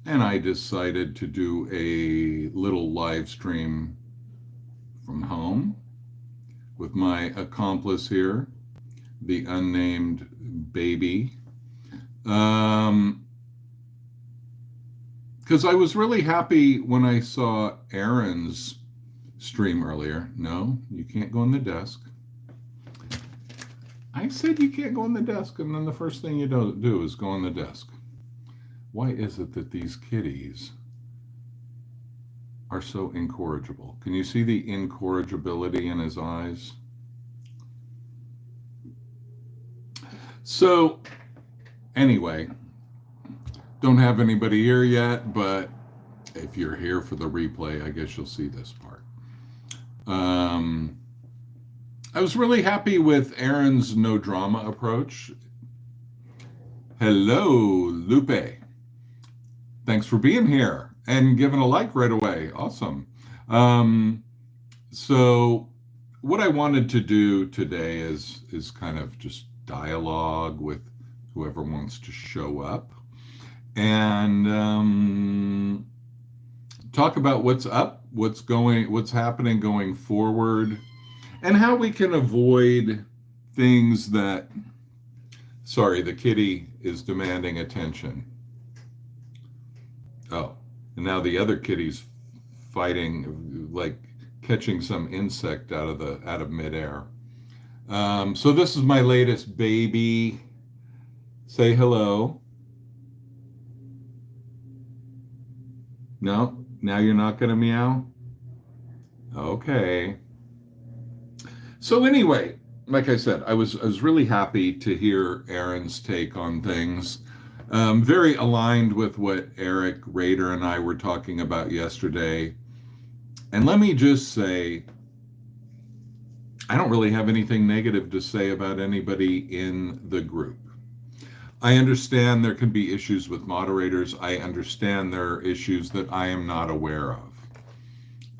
and I decided to do a little live stream from home with my accomplice here, the unnamed baby. Because I was really happy when I saw Aaron's stream earlier. No, you can't go on the desk. I said you can't go on the desk, and then the first thing you do is go on the desk. Why is it that these kitties are so incorrigible? Can you see the incorrigibility in his eyes? So, anyway, don't have anybody here yet, but if you're here for the replay, I guess you'll see this part. I was really happy with Aaron's no drama approach. Hello, Lupe. Thanks for being here and giving a like right away. Awesome. So what I wanted to do today is kind of just dialogue with whoever wants to show up and talk about what's up, what's happening going forward, and how we can avoid things that, sorry, the kitty is demanding attention. Oh, and now the other kitty's fighting, like catching some insect out of midair. So this is my latest baby. Say hello. No, now you're not gonna meow? Okay. So anyway, like I said, I was really happy to hear Aaron's take on things. Very aligned with what Eric Rader and I were talking about yesterday. And let me just say, I don't really have anything negative to say about anybody in the group. I understand there can be issues with moderators. I understand there are issues that I am not aware of.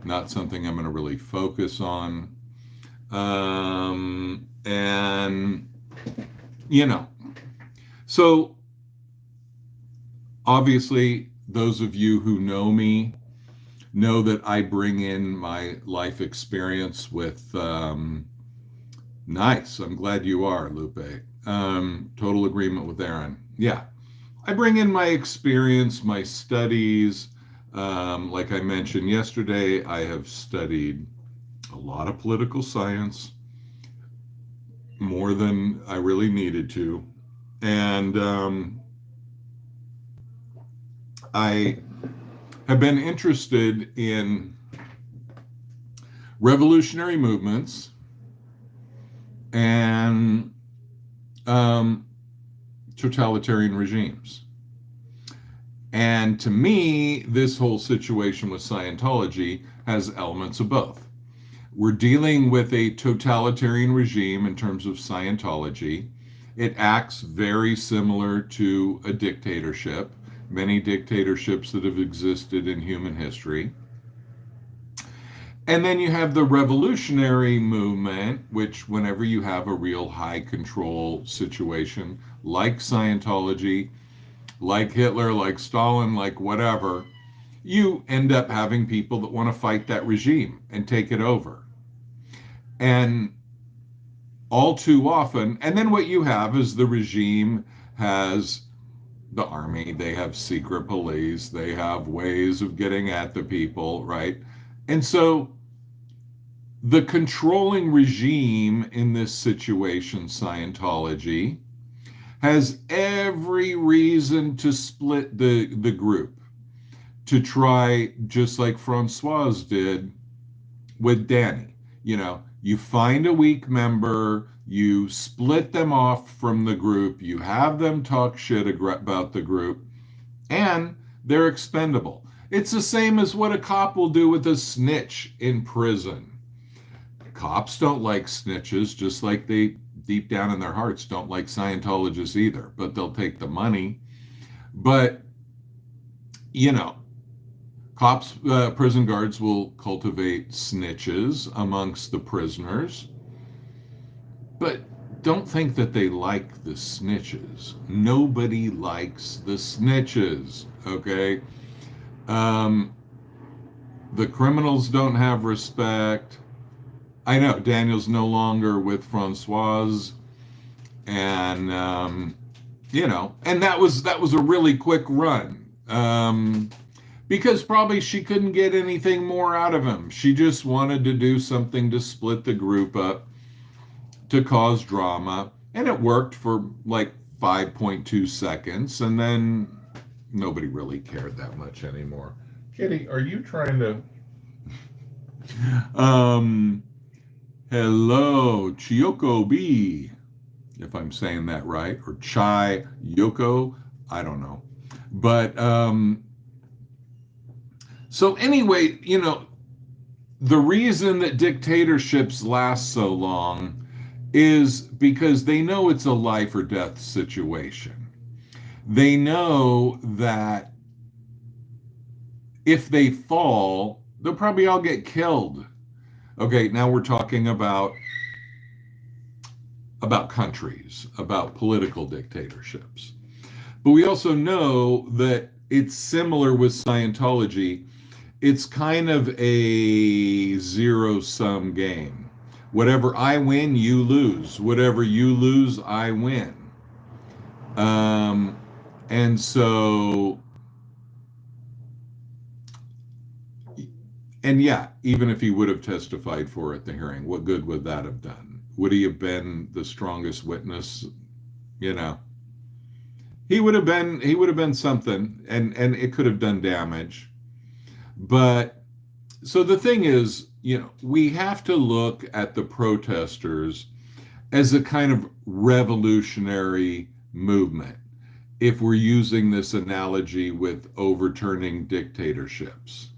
Not something I'm going to really focus on. And, you know, so obviously those of you who know me know that I bring in my life experience with, nice, I'm glad you are, Lupe. Total agreement with Aaron. Yeah, I bring in my experience, my studies. Like I mentioned yesterday, I have studied a lot of political science, more than I really needed to. And I have been interested in revolutionary movements and totalitarian regimes. And to me, this whole situation with Scientology has elements of both. We're dealing with a totalitarian regime in terms of Scientology. It acts very similar to a dictatorship, many dictatorships that have existed in human history. And then you have the revolutionary movement, which whenever you have a real high control situation, like Scientology, like Hitler, like Stalin, like whatever, you end up having people that want to fight that regime and take it over. And all too often, and then what you have is the regime has the army, they have secret police, they have ways of getting at the people, right? And so the controlling regime in this situation, Scientology, has every reason to split the group, to try, just like Francoise did with Danny. You know, you find a weak member, you split them off from the group, you have them talk shit about the group, and they're expendable. It's the same as what a cop will do with a snitch in prison. Cops don't like snitches, just like they deep down in their hearts don't like Scientologists either, but they'll take the money. But, you know, cops, prison guards will cultivate snitches amongst the prisoners, but don't think that they like the snitches. Nobody likes the snitches, okay? Um, the criminals don't have respect. I know Daniel's no longer with Francoise, and and that was a really quick run. Because probably she couldn't get anything more out of him. She just wanted to do something to split the group up, to cause drama, and it worked for like 5.2 seconds, and then nobody really cared that much anymore. Kitty, are you trying to hello, Chiyoko B, if I'm saying that right, or Chai Yoko, I don't know. But so anyway, the reason that dictatorships last so long is because they know it's a life or death situation. They know that if they fall, they'll probably all get killed. Okay, now we're talking about countries, about political dictatorships. But we also know that it's similar with Scientology. It's kind of a zero-sum game. Whatever I win, you lose. Whatever you lose, I win. And so, and yeah, even if he would have testified for at the hearing, what good would that have done? Would he have been the strongest witness? He would have been something, and it could have done damage. But so the thing is, we have to look at the protesters as a kind of revolutionary movement, if we're using this analogy with overturning dictatorships.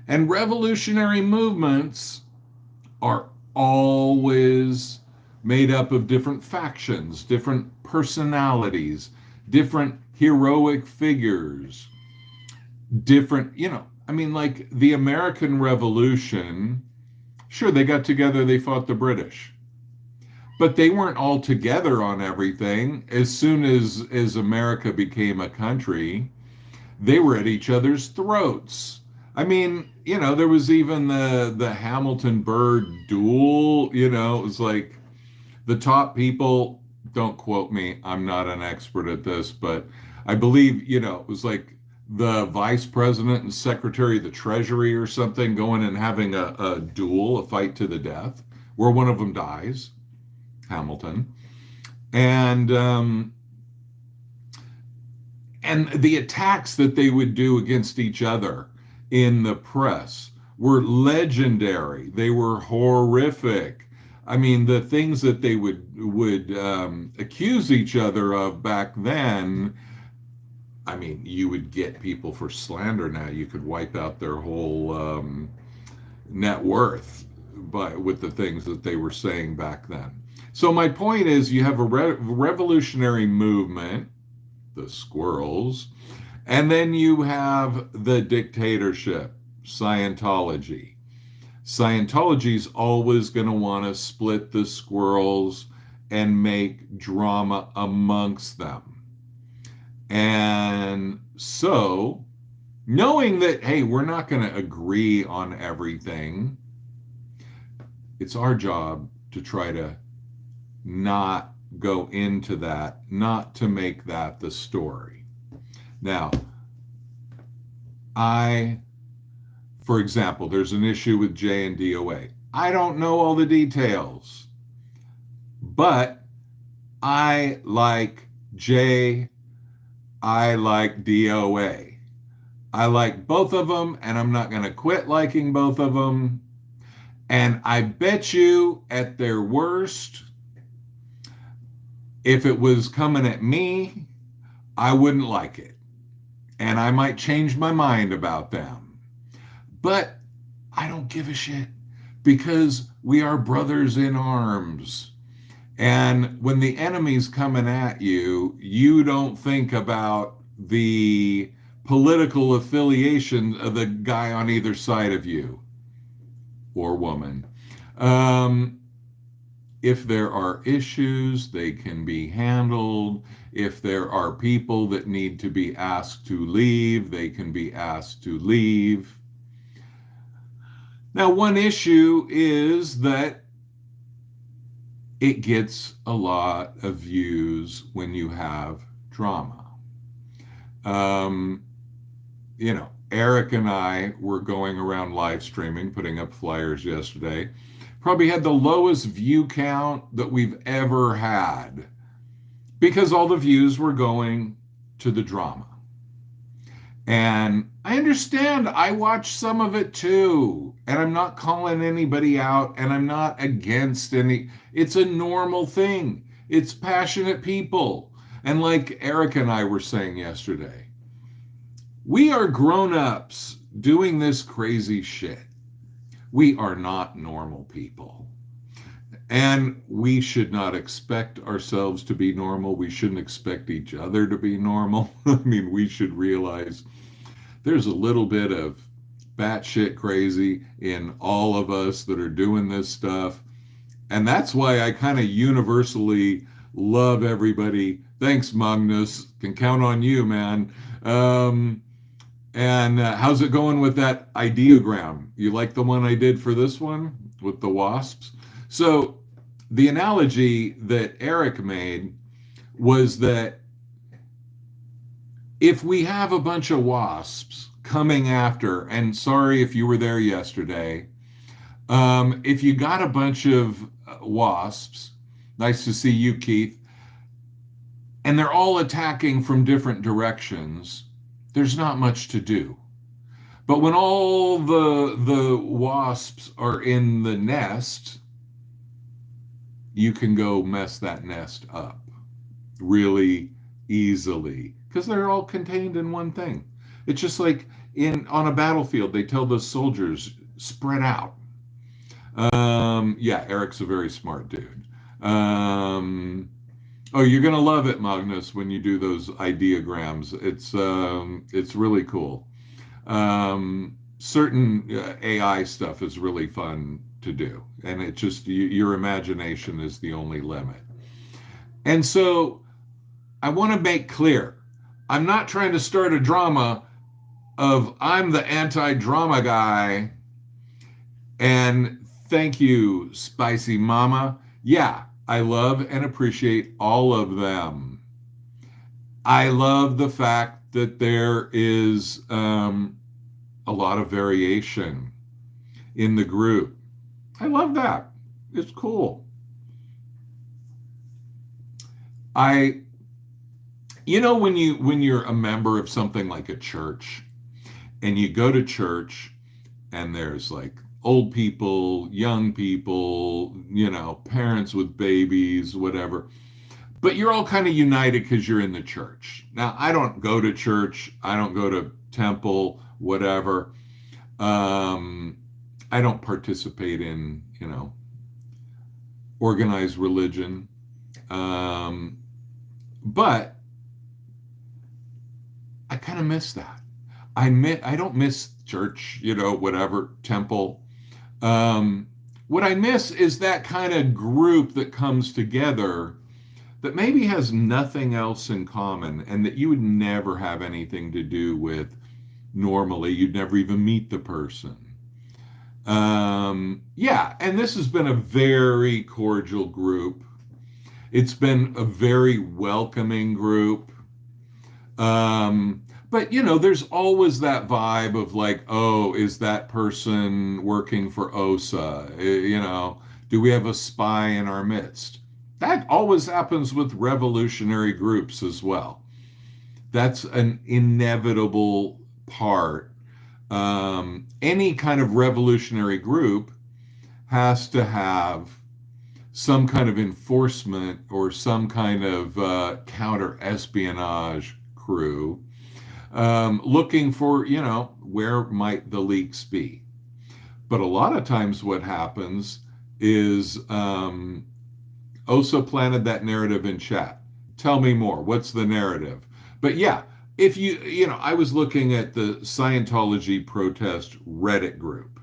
And revolutionary movements are always made up of different factions, different personalities, different heroic figures, different, like the American Revolution, sure, they got together, they fought the British. But they weren't all together on everything. As soon as America became a country, they were at each other's throats. I mean, there was even the Hamilton Burr duel, it was like the top people, don't quote me, I'm not an expert at this, but I believe, it was like the vice president and secretary of the treasury or something going and having a duel, a fight to the death, where one of them dies, Hamilton. And the attacks that they would do against each other in the press were legendary. They were horrific. I mean, the things that they would accuse each other of back then, I mean, you would get people for slander now. You could wipe out their whole net worth with the things that they were saying back then. So my point is, you have a revolutionary movement, the squirrels, and then you have the dictatorship, Scientology. Scientology's always going to want to split the squirrels and make drama amongst them. And so, knowing that, hey, we're not going to agree on everything, it's our job to try to not go into that, not to make that the story. Now, for example, there's an issue with J and DOA. I don't know all the details, but I like J, I like DOA. I like both of them, and I'm not going to quit liking both of them. And I bet you at their worst, if it was coming at me, I wouldn't like it. And I might change my mind about them. But I don't give a shit, because we are brothers in arms. And when the enemy's coming at you, you don't think about the political affiliation of the guy on either side of you, or woman. if there are issues, they can be handled. If there are people that need to be asked to leave, they can be asked to leave. Now, one issue is that it gets a lot of views when you have drama. Um, Eric and I were going around live streaming, putting up flyers yesterday. Probably had the lowest view count that we've ever had because all the views were going to the drama. And I understand, I watch some of it too. And I'm not calling anybody out and I'm not against any. It's a normal thing. It's passionate people. And like Eric and I were saying yesterday, we are grown-ups doing this crazy shit. We are not normal people. And we should not expect ourselves to be normal. We shouldn't expect each other to be normal. I mean, we should realize there's a little bit of batshit crazy in all of us that are doing this stuff. And that's why I kind of universally love everybody. Thanks, Magnus. Can count on you, man. And how's it going with that ideogram? You like the one I did for this one with the wasps? So the analogy that Eric made was that if we have a bunch of wasps coming after, and sorry if you were there yesterday, if you got a bunch of wasps, nice to see you, Keith, and they're all attacking from different directions, there's not much to do. But when all the wasps are in the nest, you can go mess that nest up really easily because they're all contained in one thing. It's just like on a battlefield, they tell the soldiers, spread out. Yeah, Eric's a very smart dude. Oh, you're gonna love it, Magnus, when you do those ideograms. It's really cool. Certain AI stuff is really fun to do, and it just your imagination is the only limit. And so, I want to make clear, I'm not trying to start a drama of I'm the anti-drama guy. And thank you, Spicy Mama. Yeah, I love and appreciate all of them. I love the fact that there is a lot of variation in the group. I love that. It's cool. When you're a member of something like a church and you go to church and there's like old people, young people, parents with babies, whatever. But you're all kind of united because you're in the church. Now, I don't go to church. I don't go to temple, whatever. I don't participate in, organized religion. But I kind of miss that. I don't miss church, whatever, temple. What I miss is that kind of group that comes together that maybe has nothing else in common and that you would never have anything to do with normally. You'd never even meet the person. Yeah, and this has been a very cordial group. It's been a very welcoming group. But, there's always that vibe of like, oh, is that person working for OSA? Do we have a spy in our midst? That always happens with revolutionary groups as well. That's an inevitable part. Any kind of revolutionary group has to have some kind of enforcement or some kind of counter-espionage crew looking for, where might the leaks be. But a lot of times what happens is Osa planted that narrative in chat. Tell me more. What's the narrative? But yeah, if I was looking at the Scientology protest Reddit group,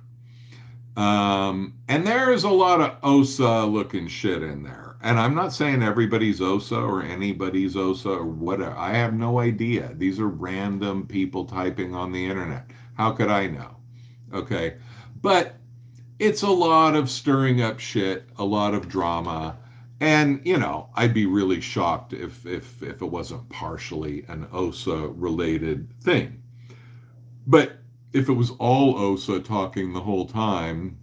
And there's a lot of OSA looking shit in there. And I'm not saying everybody's OSA or anybody's OSA or whatever. I have no idea. These are random people typing on the internet. How could I know? Okay. But it's a lot of stirring up shit, a lot of drama. And, I'd be really shocked if it wasn't partially an OSA related thing. But if it was all OSA talking the whole time,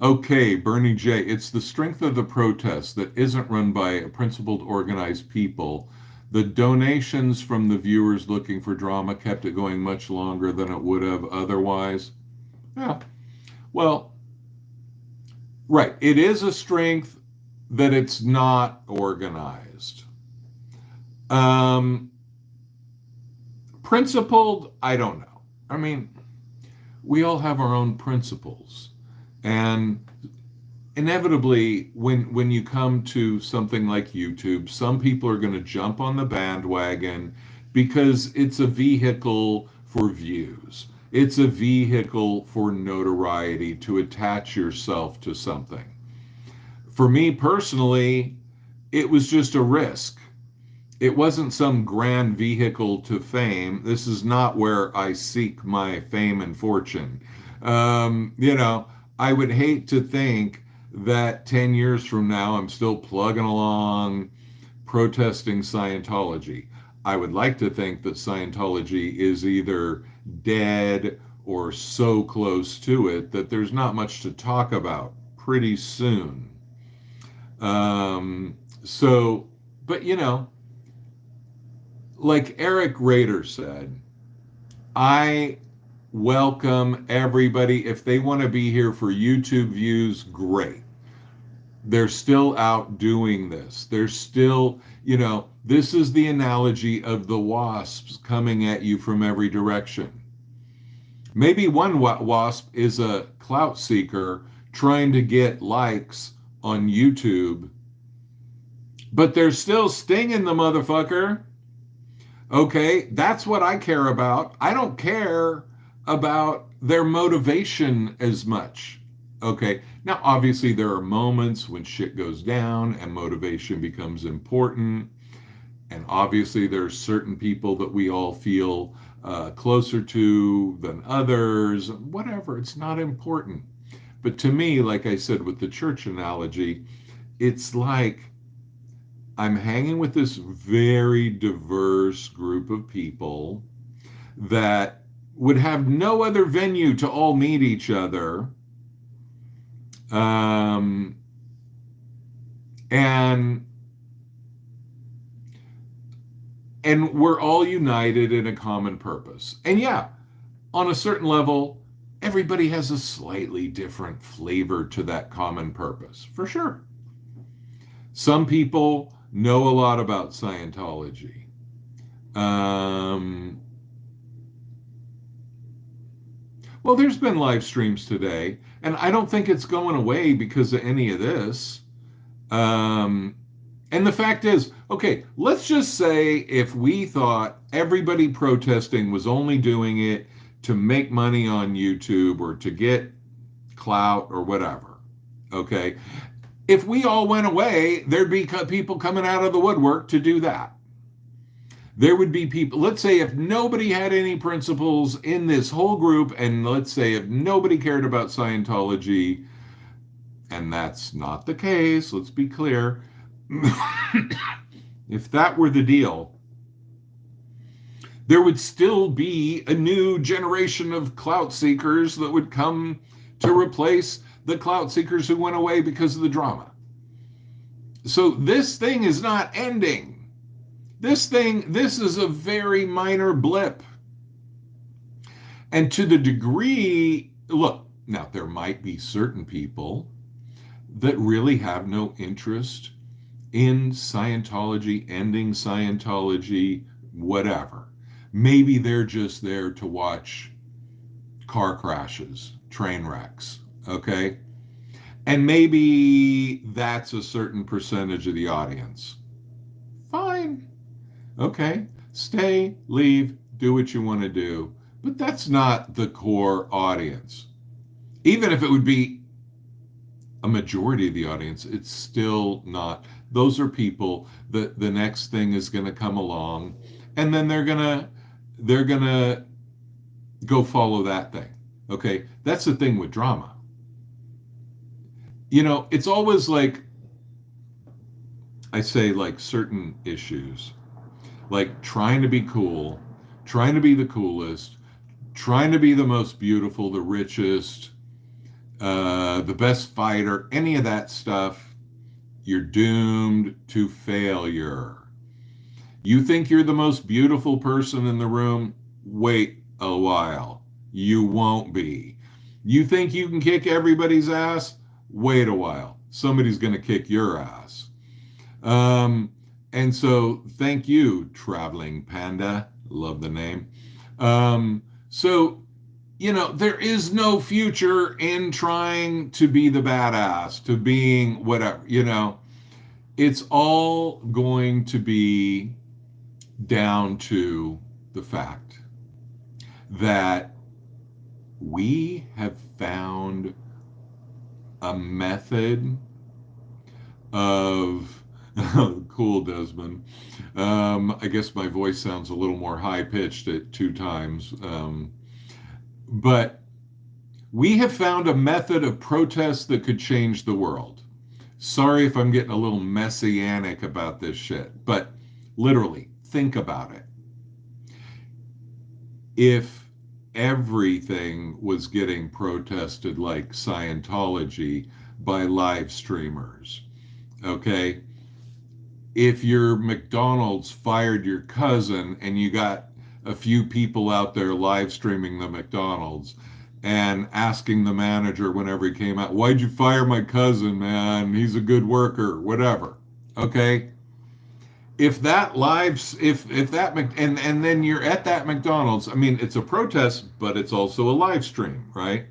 okay, Bernie J., it's the strength of the protest that isn't run by principled, organized people. The donations from the viewers looking for drama kept it going much longer than it would have otherwise. Yeah, well, right. It is a strength that it's not organized. Um, Principled, I don't know. I mean, we all have our own principles. And inevitably, when you come to something like YouTube, some people are going to jump on the bandwagon because it's a vehicle for views. It's a vehicle for notoriety to attach yourself to something. For me personally, it was just a risk. It wasn't some grand vehicle to fame. This is not where I seek my fame and fortune. I would hate to think that 10 years from now I'm still plugging along protesting Scientology. I would like to think that Scientology is either dead or so close to it that there's not much to talk about pretty soon. So, but like Eric Rader said, I welcome everybody. If they want to be here for YouTube views, great. They're still out doing this. They're still, this is the analogy of the wasps coming at you from every direction. Maybe one wasp is a clout seeker trying to get likes on YouTube, but they're still stinging the motherfucker. Okay, that's what I care about. I don't care about their motivation as much. Okay, now obviously there are moments when shit goes down and motivation becomes important. And obviously there's certain people that we all feel closer to than others. Whatever, it's not important. But to me, like I said with the church analogy, it's like I'm hanging with this very diverse group of people that would have no other venue to all meet each other. And we're all united in a common purpose. And yeah, on a certain level, everybody has a slightly different flavor to that common purpose, for sure. Some people know a lot about Scientology. Well, there's been live streams today, and I don't think it's going away because of any of this. And the fact is, okay, let's just say if we thought everybody protesting was only doing it to make money on YouTube or to get clout or whatever, okay? If we all went away, there'd be people coming out of the woodwork to do that. There would be people, let's say if nobody had any principles in this whole group, and let's say if nobody cared about Scientology, and that's not the case, let's be clear. If that were the deal, there would still be a new generation of clout seekers that would come to replace the clout seekers who went away because of the drama. So this thing is not ending. This is a very minor blip. And to the degree, look, now there might be certain people that really have no interest in Scientology, ending Scientology, whatever. Maybe they're just there to watch car crashes, train wrecks, okay? And maybe that's a certain percentage of the audience. Fine. Okay. Stay, leave, do what you want to do. But that's not the core audience. Even if it would be a majority of the audience, it's still not. Those are people that the next thing is going to come along, and then they're gonna go follow that thing. Okay, that's the thing with drama. It's always like I say, like certain issues, like trying to be cool, trying to be the coolest, trying to be the most beautiful, the richest, the best fighter, any of that stuff, you're doomed to failure. You think you're the most beautiful person in the room? Wait a while. You won't be. You think you can kick everybody's ass? Wait a while. Somebody's going to kick your ass. And so thank you, Traveling Panda. Love the name. So, there is no future in trying to be the badass, to being whatever, it's all going to be down to the fact that we have found a method of cool, Desmond. I guess my voice sounds a little more high pitched at 2 times. But we have found a method of protest that could change the world. Sorry if I'm getting a little messianic about this shit, but literally, think about it. If everything was getting protested like Scientology by live streamers, okay? If your McDonald's fired your cousin and you got a few people out there live streaming the McDonald's and asking the manager whenever he came out, why'd you fire my cousin, man? He's a good worker, whatever. Okay? If that and then you're at that McDonald's, I mean, it's a protest, but it's also a live stream, right?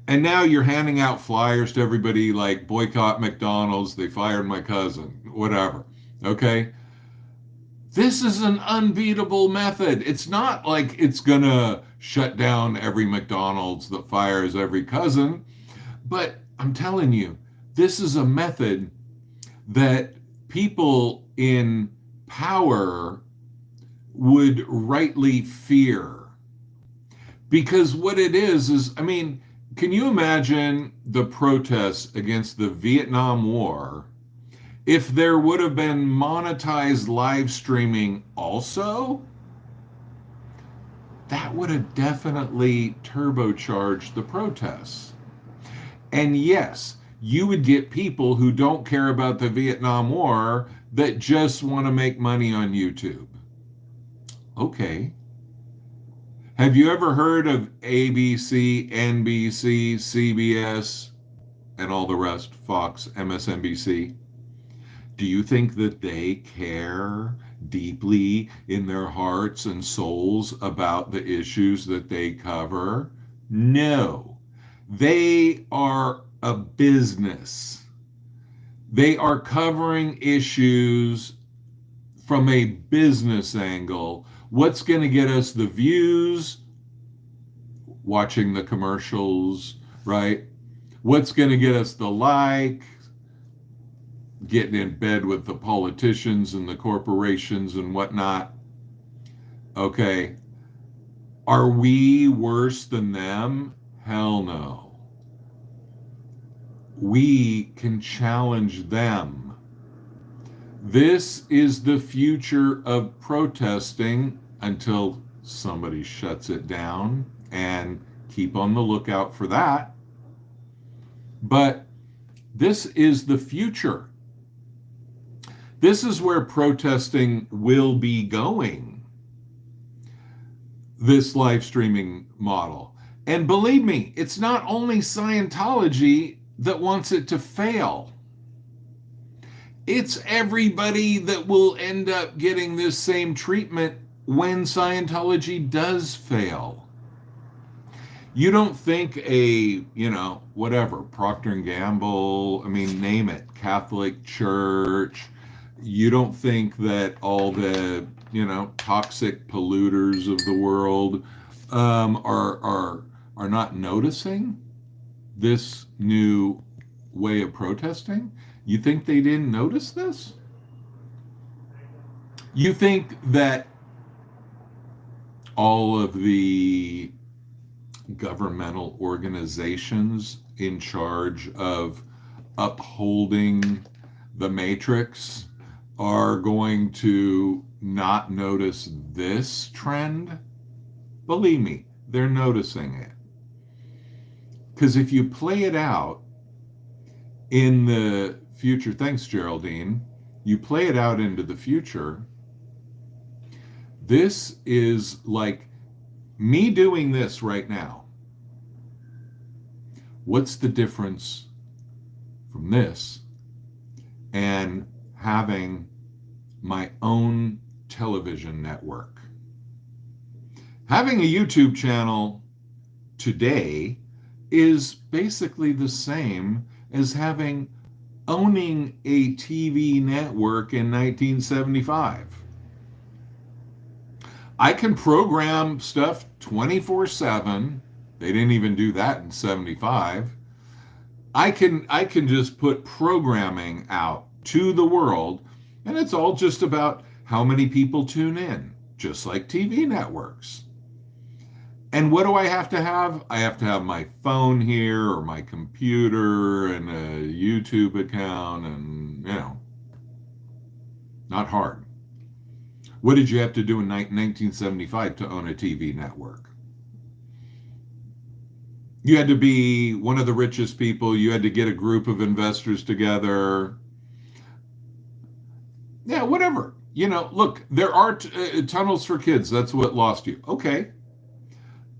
And now you're handing out flyers to everybody like boycott McDonald's, they fired my cousin, whatever. Okay? This is an unbeatable method. It's not like it's going to shut down every McDonald's that fires every cousin, but I'm telling you, this is a method that people in power would rightly fear. Because what it is, I mean, can you imagine the protests against the Vietnam War if there would have been monetized live streaming also? That would have definitely turbocharged the protests. And yes, you would get people who don't care about the Vietnam War that just want to make money on YouTube. Okay. Have you ever heard of ABC, NBC, CBS, and all the rest, Fox, MSNBC? Do you think that they care deeply in their hearts and souls about the issues that they cover? No. They are a business. They are covering issues from a business angle. What's going to get us the views? Watching the commercials, right? What's going to get us the like? Getting in bed with the politicians and the corporations and whatnot. Okay. Are we worse than them? Hell no. We can challenge them. This is the future of protesting until somebody shuts it down, and keep on the lookout for that. But this is the future. This is where protesting will be going, this live streaming model. And believe me, it's not only Scientology that wants it to fail. It's everybody that will end up getting this same treatment when Scientology does fail. You don't think whatever, Procter & Gamble, I mean, name it, Catholic Church, you don't think that all the, toxic polluters of the world are not noticing? this new way of protesting? You think they didn't notice this? You think that all of the governmental organizations in charge of upholding the matrix are going to not notice this trend? Believe me, they're noticing it. Because if you play it out in the future, thanks, Geraldine, you play it out into the future, this is like me doing this right now. What's the difference from this and having my own television network? Having a YouTube channel today is basically the same as owning a TV network in 1975. I can program stuff 24/7. They didn't even do that in 75. I can just put programming out to the world, and it's all just about how many people tune in, just like TV networks. And what do I have to have? I have to have my phone here or my computer and a YouTube account, and not hard. What did you have to do in 1975 to own a TV network? You had to be one of the richest people. You had to get a group of investors together. Yeah, whatever. Look, there are tunnels for kids. That's what lost you. Okay.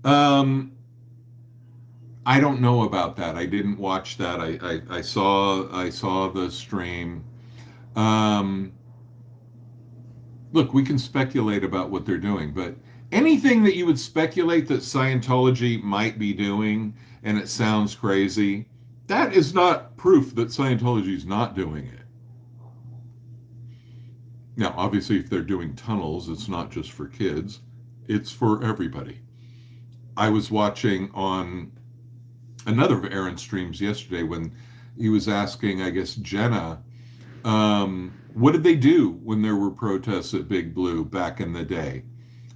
I don't know about that. I didn't watch that. I saw the stream. Look, we can speculate about what they're doing, but anything that you would speculate that Scientology might be doing, and it sounds crazy, that is not proof that Scientology is not doing it. Now, obviously, if they're doing tunnels, it's not just for kids. It's for everybody. I was watching on another of Aaron's streams yesterday when he was asking, I guess, Jenna, what did they do when there were protests at Big Blue back in the day?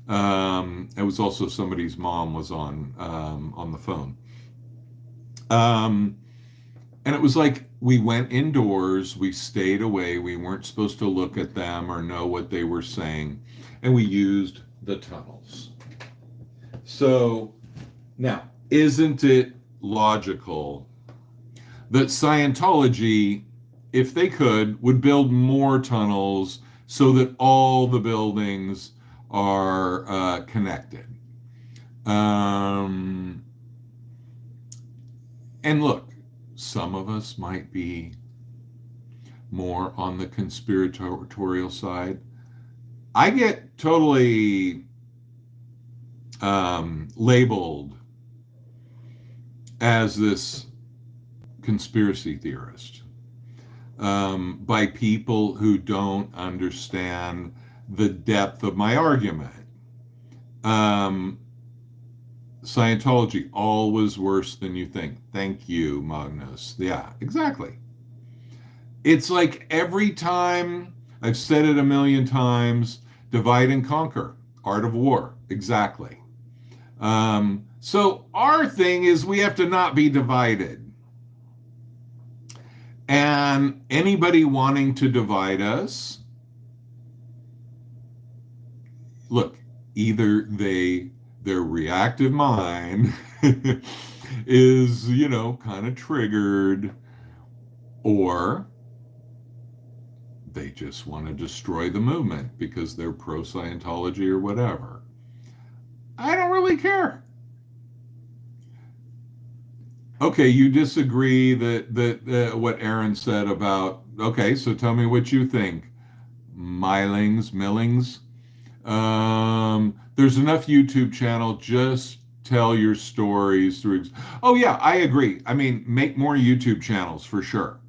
It was also somebody's mom was on the phone. And it was like we went indoors, we stayed away, we weren't supposed to look at them or know what they were saying, and we used the tunnels. So now, isn't it logical that Scientology, if they could, would build more tunnels so that all the buildings are connected? And look, some of us might be more on the conspiratorial side. I get totally labeled as this conspiracy theorist by people who don't understand the depth of my argument. Scientology, always worse than you think. Thank you, Magnus. Yeah, exactly. It's like every time, I've said it a million times, divide and conquer, art of war. Exactly. So our thing is we have to not be divided. And anybody wanting to divide us, look, either their reactive mind is, kind of triggered, or they just want to destroy the movement because they're pro-Scientology or whatever. I don't really care. Okay, you disagree that what Aaron said about, okay, so tell me what you think. Millings. There's enough YouTube channel, just tell your stories through. Oh yeah, I agree. I mean, make more YouTube channels for sure.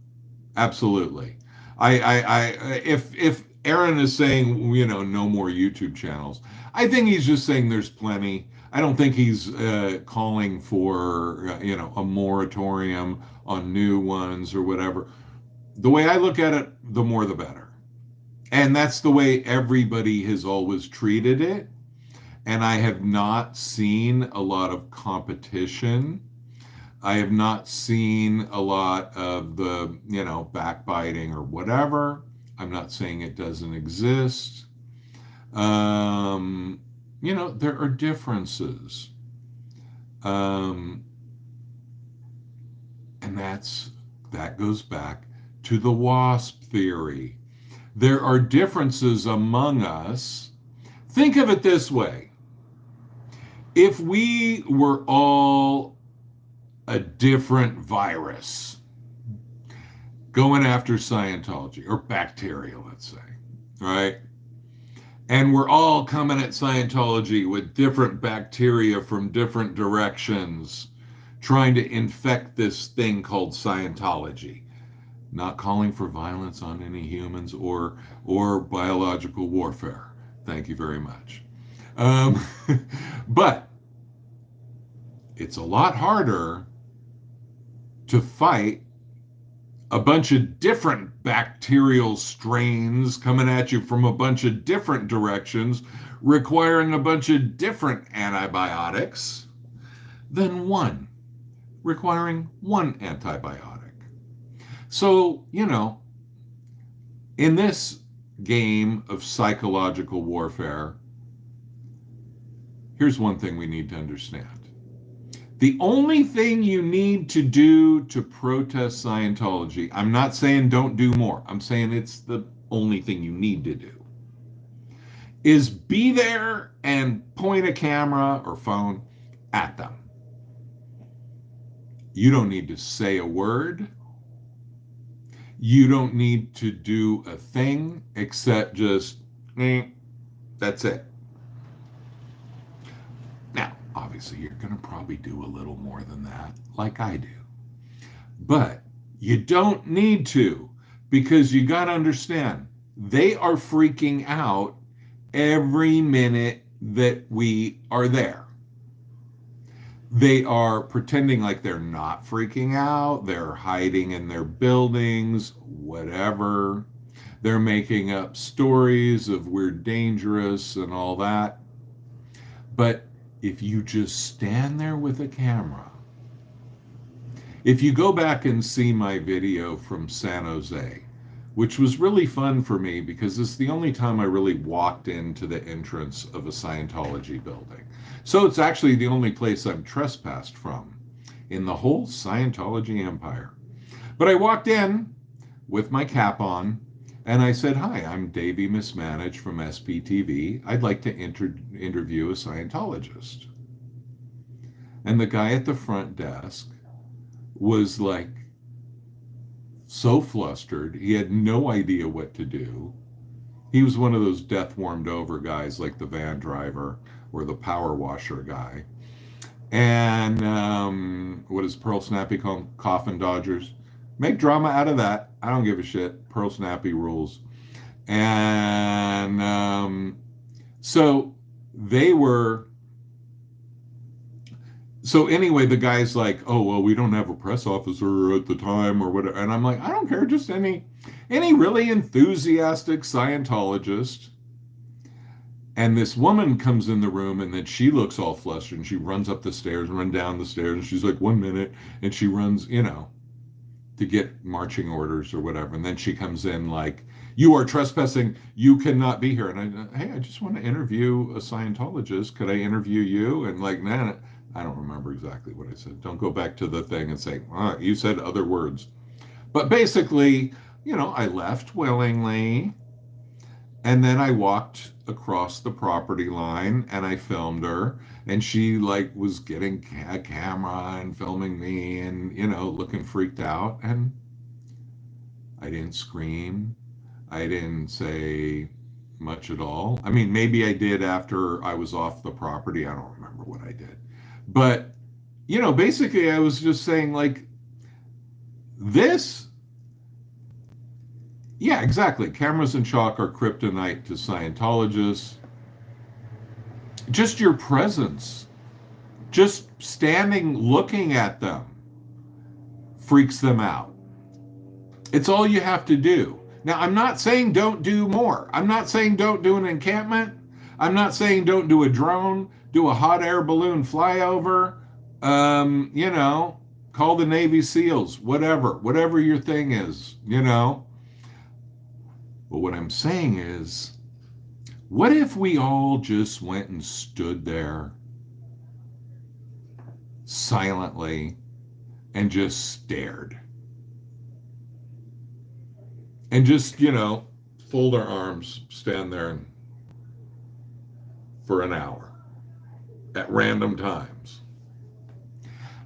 Absolutely. If Aaron is saying, no more YouTube channels, I think he's just saying there's plenty. I don't think he's calling for a moratorium on new ones or whatever. The way I look at it, the more the better. And that's the way everybody has always treated it. And I have not seen a lot of competition. I have not seen a lot of the, backbiting or whatever. I'm not saying it doesn't exist. There are differences. And that goes back to the WASP theory. There are differences among us. Think of it this way. If we were all a different virus going after Scientology, or bacteria, let's say, right? And we're all coming at Scientology with different bacteria from different directions, trying to infect this thing called Scientology. Not calling for violence on any humans or biological warfare. Thank you very much. But it's a lot harder to fight a bunch of different bacterial strains coming at you from a bunch of different directions, requiring a bunch of different antibiotics, than one, requiring one antibiotic. So, in this game of psychological warfare, here's one thing we need to understand. The only thing you need to do to protest Scientology, I'm not saying don't do more, I'm saying it's the only thing you need to do, is be there and point a camera or phone at them. You don't need to say a word. You don't need to do a thing except just, that's it. Now, obviously, you're going to probably do a little more than that, like I do. But you don't need to, because you got to understand, they are freaking out every minute that we are there. They are pretending like they're not freaking out. They're hiding in their buildings, whatever. They're making up stories of we're dangerous and all that. But if you just stand there with a camera, if you go back and see my video from San Jose, which was really fun for me because it's the only time I really walked into the entrance of a Scientology building. So it's actually the only place I'm trespassed from in the whole Scientology empire. But I walked in with my cap on and I said, "Hi, I'm Davey Mismanaged from SPTV. I'd like to interview a Scientologist." And the guy at the front desk was like so flustered. He had no idea what to do. He was one of those death warmed over guys like the van driver or the power washer guy. And what does Pearl Snappy call them? Coffin Dodgers. Make drama out of that. I don't give a shit. Pearl Snappy rules. And so they were. So anyway, the guy's like, "Oh, well, we don't have a press officer at the time or whatever." And I'm like, "I don't care, just any really enthusiastic Scientologist." And this woman comes in the room and then she looks all flustered and she runs up the stairs, run down the stairs, and she's like, "1 minute," and she runs, to get marching orders or whatever. And then she comes in like, "You are trespassing. You cannot be here." And hey, I just want to interview a Scientologist. Could I interview you? And like, nah, I don't remember exactly what I said. Don't go back to the thing and say, you said other words. But basically, I left willingly. And then I walked across the property line and I filmed her. And she was getting a camera and filming me and, looking freaked out. And I didn't scream. I didn't say much at all. I mean, maybe I did after I was off the property. I don't remember what I did. But, basically I was just saying this, yeah, exactly. Cameras and chalk are kryptonite to Scientologists. Just your presence Just standing looking at them freaks them out. It's all you have to do. Now, I'm not saying don't do more. I'm not saying don't do an encampment. I'm not saying don't do a drone, do a hot air balloon flyover, call the Navy SEALs, whatever your thing is, But what I'm saying is, what if we all just went and stood there silently and just stared? And just, fold our arms, stand there for an hour at random times.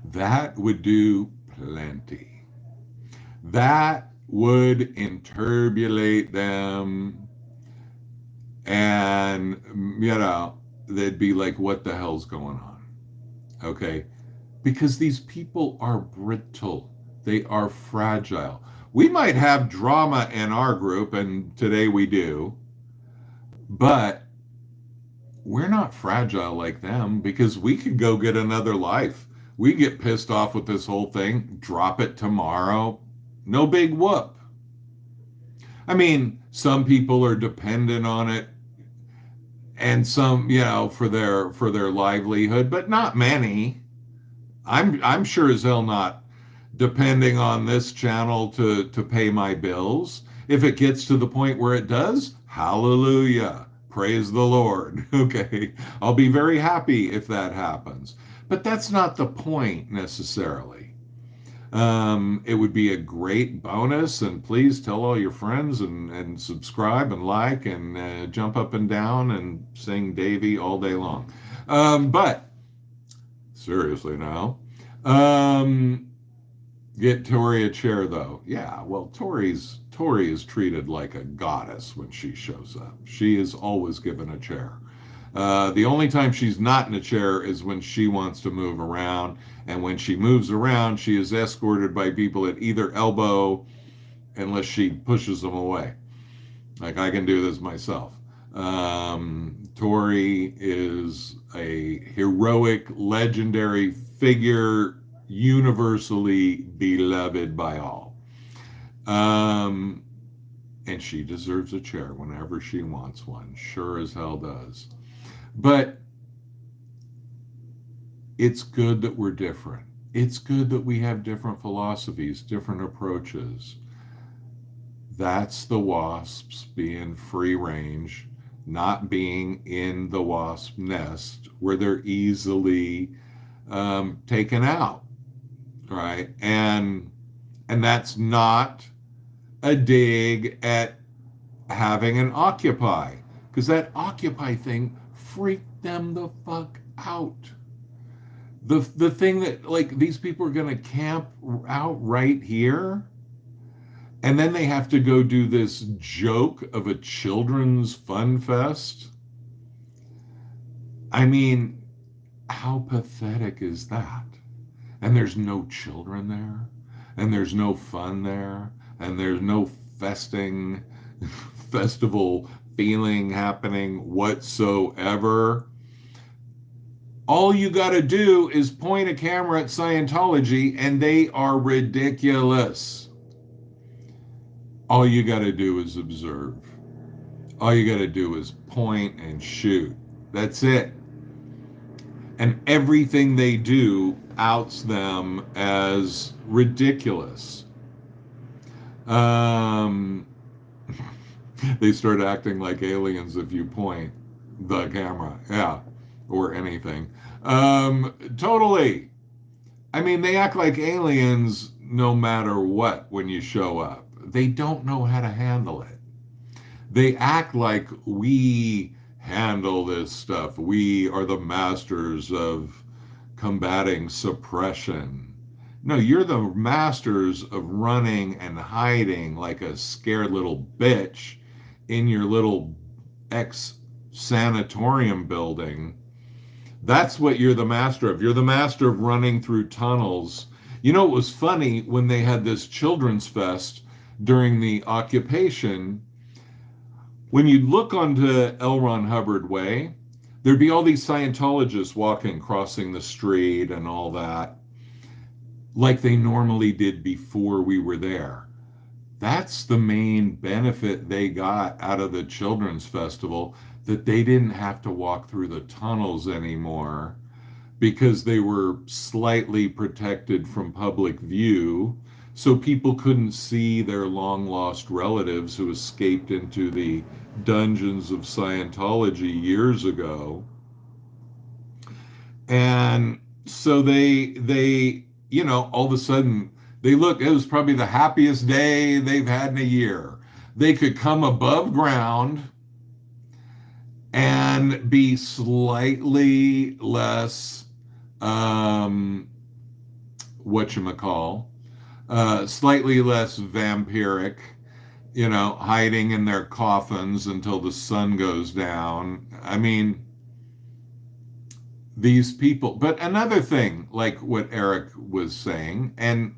That would do plenty. That would interbulate them, and, they'd be like, what the hell's going on? Okay? Because these people are brittle. They are fragile. We might have drama in our group, and today we do, but we're not fragile like them, because we could go get another life. We get pissed off with this whole thing, drop it tomorrow, no big whoop. I mean, some people are dependent on it, and some, for their livelihood, but not many. I'm sure as hell not depending on this channel to pay my bills. If it gets to the point where it does, hallelujah, praise the Lord. Okay, I'll be very happy if that happens. But that's not the point necessarily. It would be a great bonus, and please tell all your friends and subscribe and like and jump up and down and sing Davy all day long. But seriously now, get Tori a chair though. Yeah, well, Tori is treated like a goddess when she shows up. She is always given a chair. The only time she's not in a chair is when she wants to move around. And when she moves around, she is escorted by people at either elbow, unless she pushes them away. Like, I can do this myself. Tori is a heroic, legendary figure, universally beloved by all. And she deserves a chair whenever she wants one. Sure as hell does. But it's good that we're different. It's good that we have different philosophies, different approaches. That's the wasps being free range, not being in the wasp nest where they're easily taken out, right? And that's not a dig at having an Occupy, because that Occupy thing freaked them the fuck out. The thing that, like, these people are going to camp out right here, and then they have to go do this joke of a children's fun fest. I mean, how pathetic is that? And there's no children there, and there's no fun there, and there's no festival feeling happening whatsoever. All you got to do is point a camera at Scientology, and they are ridiculous. All you got to do is observe. All you got to do is point and shoot. That's it. And everything they do outs them as ridiculous. They start acting like aliens if you point the camera, or anything. Totally. I mean, they act like aliens no matter what when you show up. They don't know how to handle it. They act like we handle this stuff. We are the masters of combating suppression. No, you're the masters of running and hiding like a scared little bitch in your little ex-sanatorium building. That's what you're the master of. You're the master of running through tunnels. You know, it was funny when they had this children's fest during the occupation. When you look onto L. Ron Hubbard Way, there'd be all these Scientologists walking, crossing the street and all that, like they normally did before we were there. That's the main benefit they got out of the children's festival, that they didn't have to walk through the tunnels anymore because they were slightly protected from public view, so people couldn't see their long lost relatives who escaped into the dungeons of Scientology years ago. And so they all of a sudden, it was probably the happiest day they've had in a year. They could come above ground and be slightly less, whatchamacall, slightly less vampiric, hiding in their coffins until the sun goes down. I mean, these people. But another thing, like what Eric was saying, and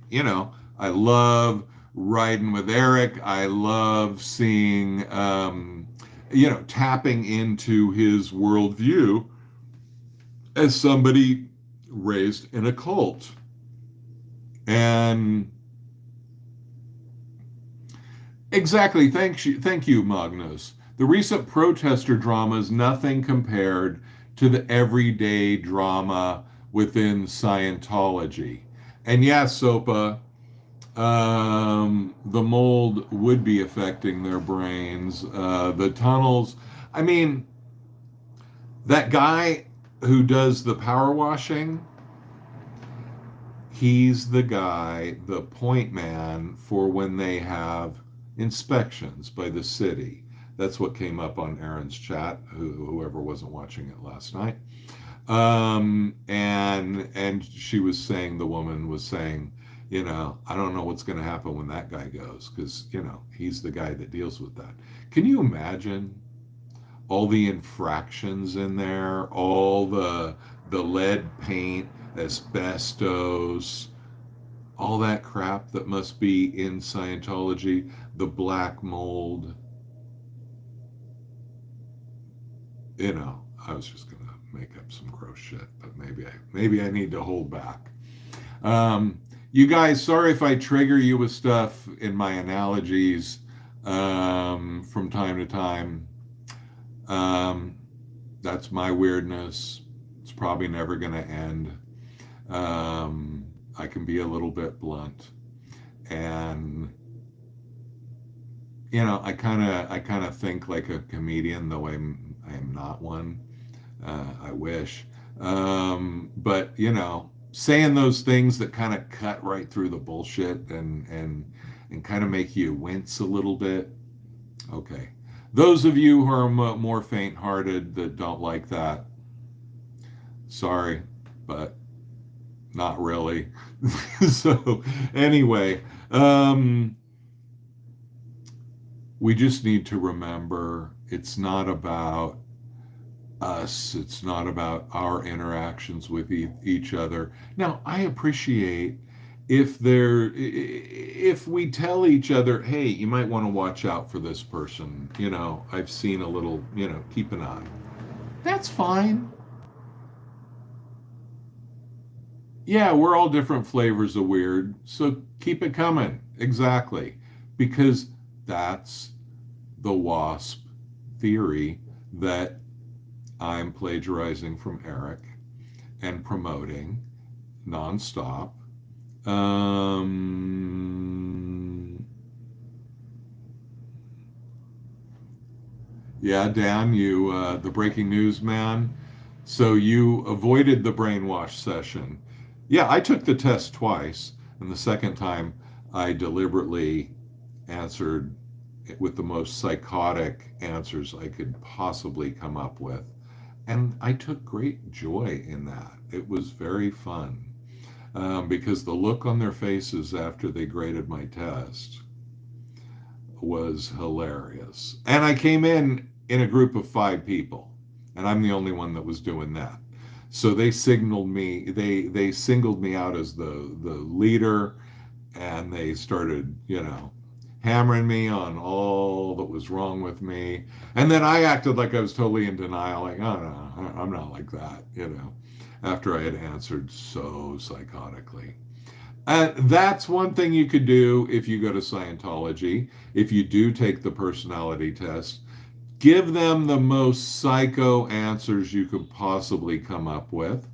I love riding with Eric. I love seeing, tapping into his worldview as somebody raised in a cult. And exactly, thank you, Magnus. The recent protester drama is nothing compared to the everyday drama within Scientology. And yes, Sopa, the mold would be affecting their brains. The tunnels, I mean, that guy who does the power washing, he's the guy, the point man for when they have inspections by the city. That's what came up on Aaron's chat, whoever wasn't watching it last night. And she was saying, the woman was saying, I don't know what's going to happen when that guy goes, because, he's the guy that deals with that. Can you imagine all the infractions in there, all the lead paint, asbestos, all that crap that must be in Scientology, the black mold? I was just gonna make up some gross shit, but maybe I need to hold back. You guys, sorry if I trigger you with stuff in my analogies from time to time. That's my weirdness. It's probably never gonna end. I can be a little bit blunt, and I kind of think like a comedian, though I am not one. I wish. But saying those things that kind of cut right through the bullshit and kind of make you wince a little bit. Okay. Those of you who are more faint-hearted that don't like that, sorry, but not really. So anyway, we just need to remember, it's not about us. It's not about our interactions with each other. Now, I appreciate if we tell each other, hey, you might want to watch out for this person. I've seen a little, keep an eye. That's fine. Yeah, we're all different flavors of weird, so keep it coming. Exactly. Because that's the WASP theory that I'm plagiarizing from Eric and promoting nonstop. Yeah, Dan, you, the breaking news man. So you avoided the brainwash session. Yeah, I took the test twice, and the second time I deliberately answered with the most psychotic answers I could possibly come up with. And I took great joy in that. It was very fun because the look on their faces after they graded my test was hilarious. And I came in a group of 5 people, and I'm the only one that was doing that. So they singled me out as the leader, and they started, hammering me on all that was wrong with me. And then I acted like I was totally in denial, like, oh no, I'm not like that, after I had answered so psychotically. And that's one thing you could do if you go to Scientology. If you do take the personality test, give them the most psycho answers you could possibly come up with,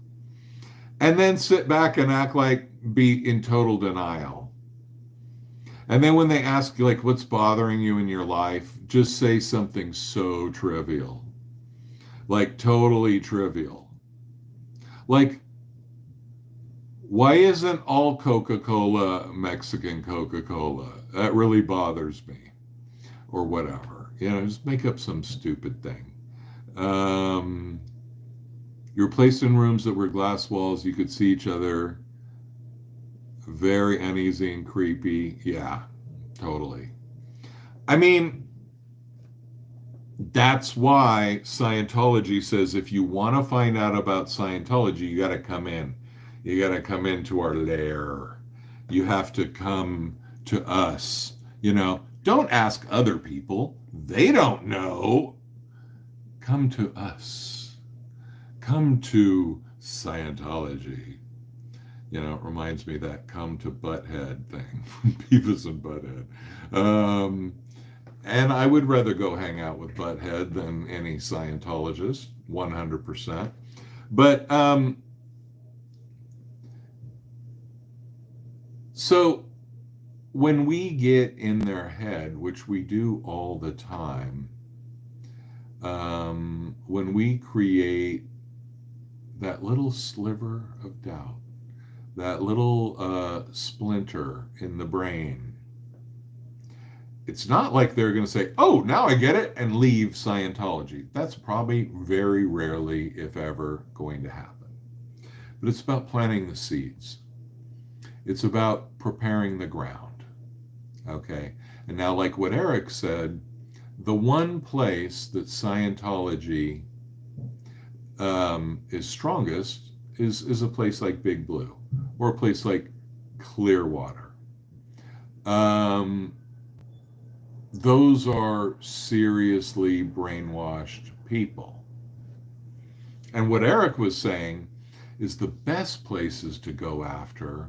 and then sit back and act like be in total denial. And then when they ask you, like, what's bothering you in your life, just say something so trivial, like totally trivial. Like, why isn't all Coca-Cola Mexican Coca-Cola? That really bothers me. Or whatever. Just make up some stupid thing. Um, you were placed in rooms that were glass walls. You could see each other. Very uneasy and creepy. Yeah, totally. I mean, that's why Scientology says if you want to find out about Scientology, you got to come in. You got to come into our lair. You have to come to us. Don't ask other people. They don't know. Come to us. Come to Scientology. It reminds me of that come to Butthead thing from Beavis and Butthead. And I would rather go hang out with Butthead than any Scientologist, 100%. But so when we get in their head, which we do all the time, when we create that little sliver of doubt, that little splinter in the brain, it's not like they're going to say, oh, now I get it, and leave Scientology. That's probably very rarely, if ever, going to happen. But it's about planting the seeds. It's about preparing the ground. Okay? And now, like what Eric said, the one place that Scientology is strongest is a place like Big Blue or a place like Clearwater. Those are seriously brainwashed people. And what Eric was saying is the best places to go after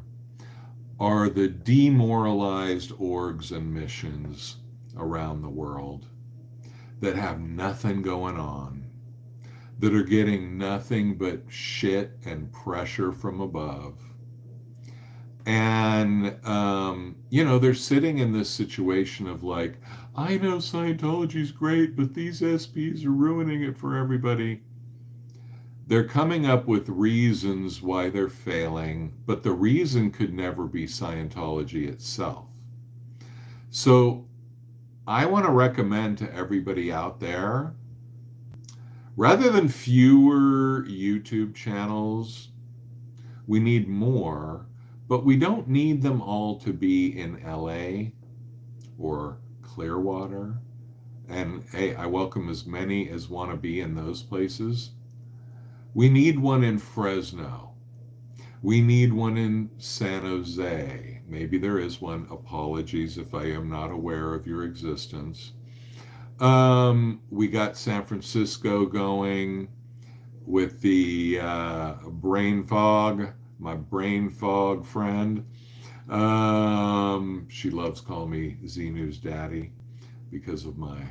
are the demoralized orgs and missions around the world that have nothing going on, that are getting nothing but shit and pressure from above. And, they're sitting in this situation of like, I know Scientology's great, but these SPs are ruining it for everybody. They're coming up with reasons why they're failing, but the reason could never be Scientology itself. So I want to recommend to everybody out there, rather than fewer YouTube channels, we need more, but we don't need them all to be in LA or Clearwater. And hey, I welcome as many as want to be in those places. We need one in Fresno. We need one in San Jose. Maybe there is one. Apologies if I am not aware of your existence. We got San Francisco going with the brain fog, my brain fog friend. She loves calling me Z-News Daddy because of my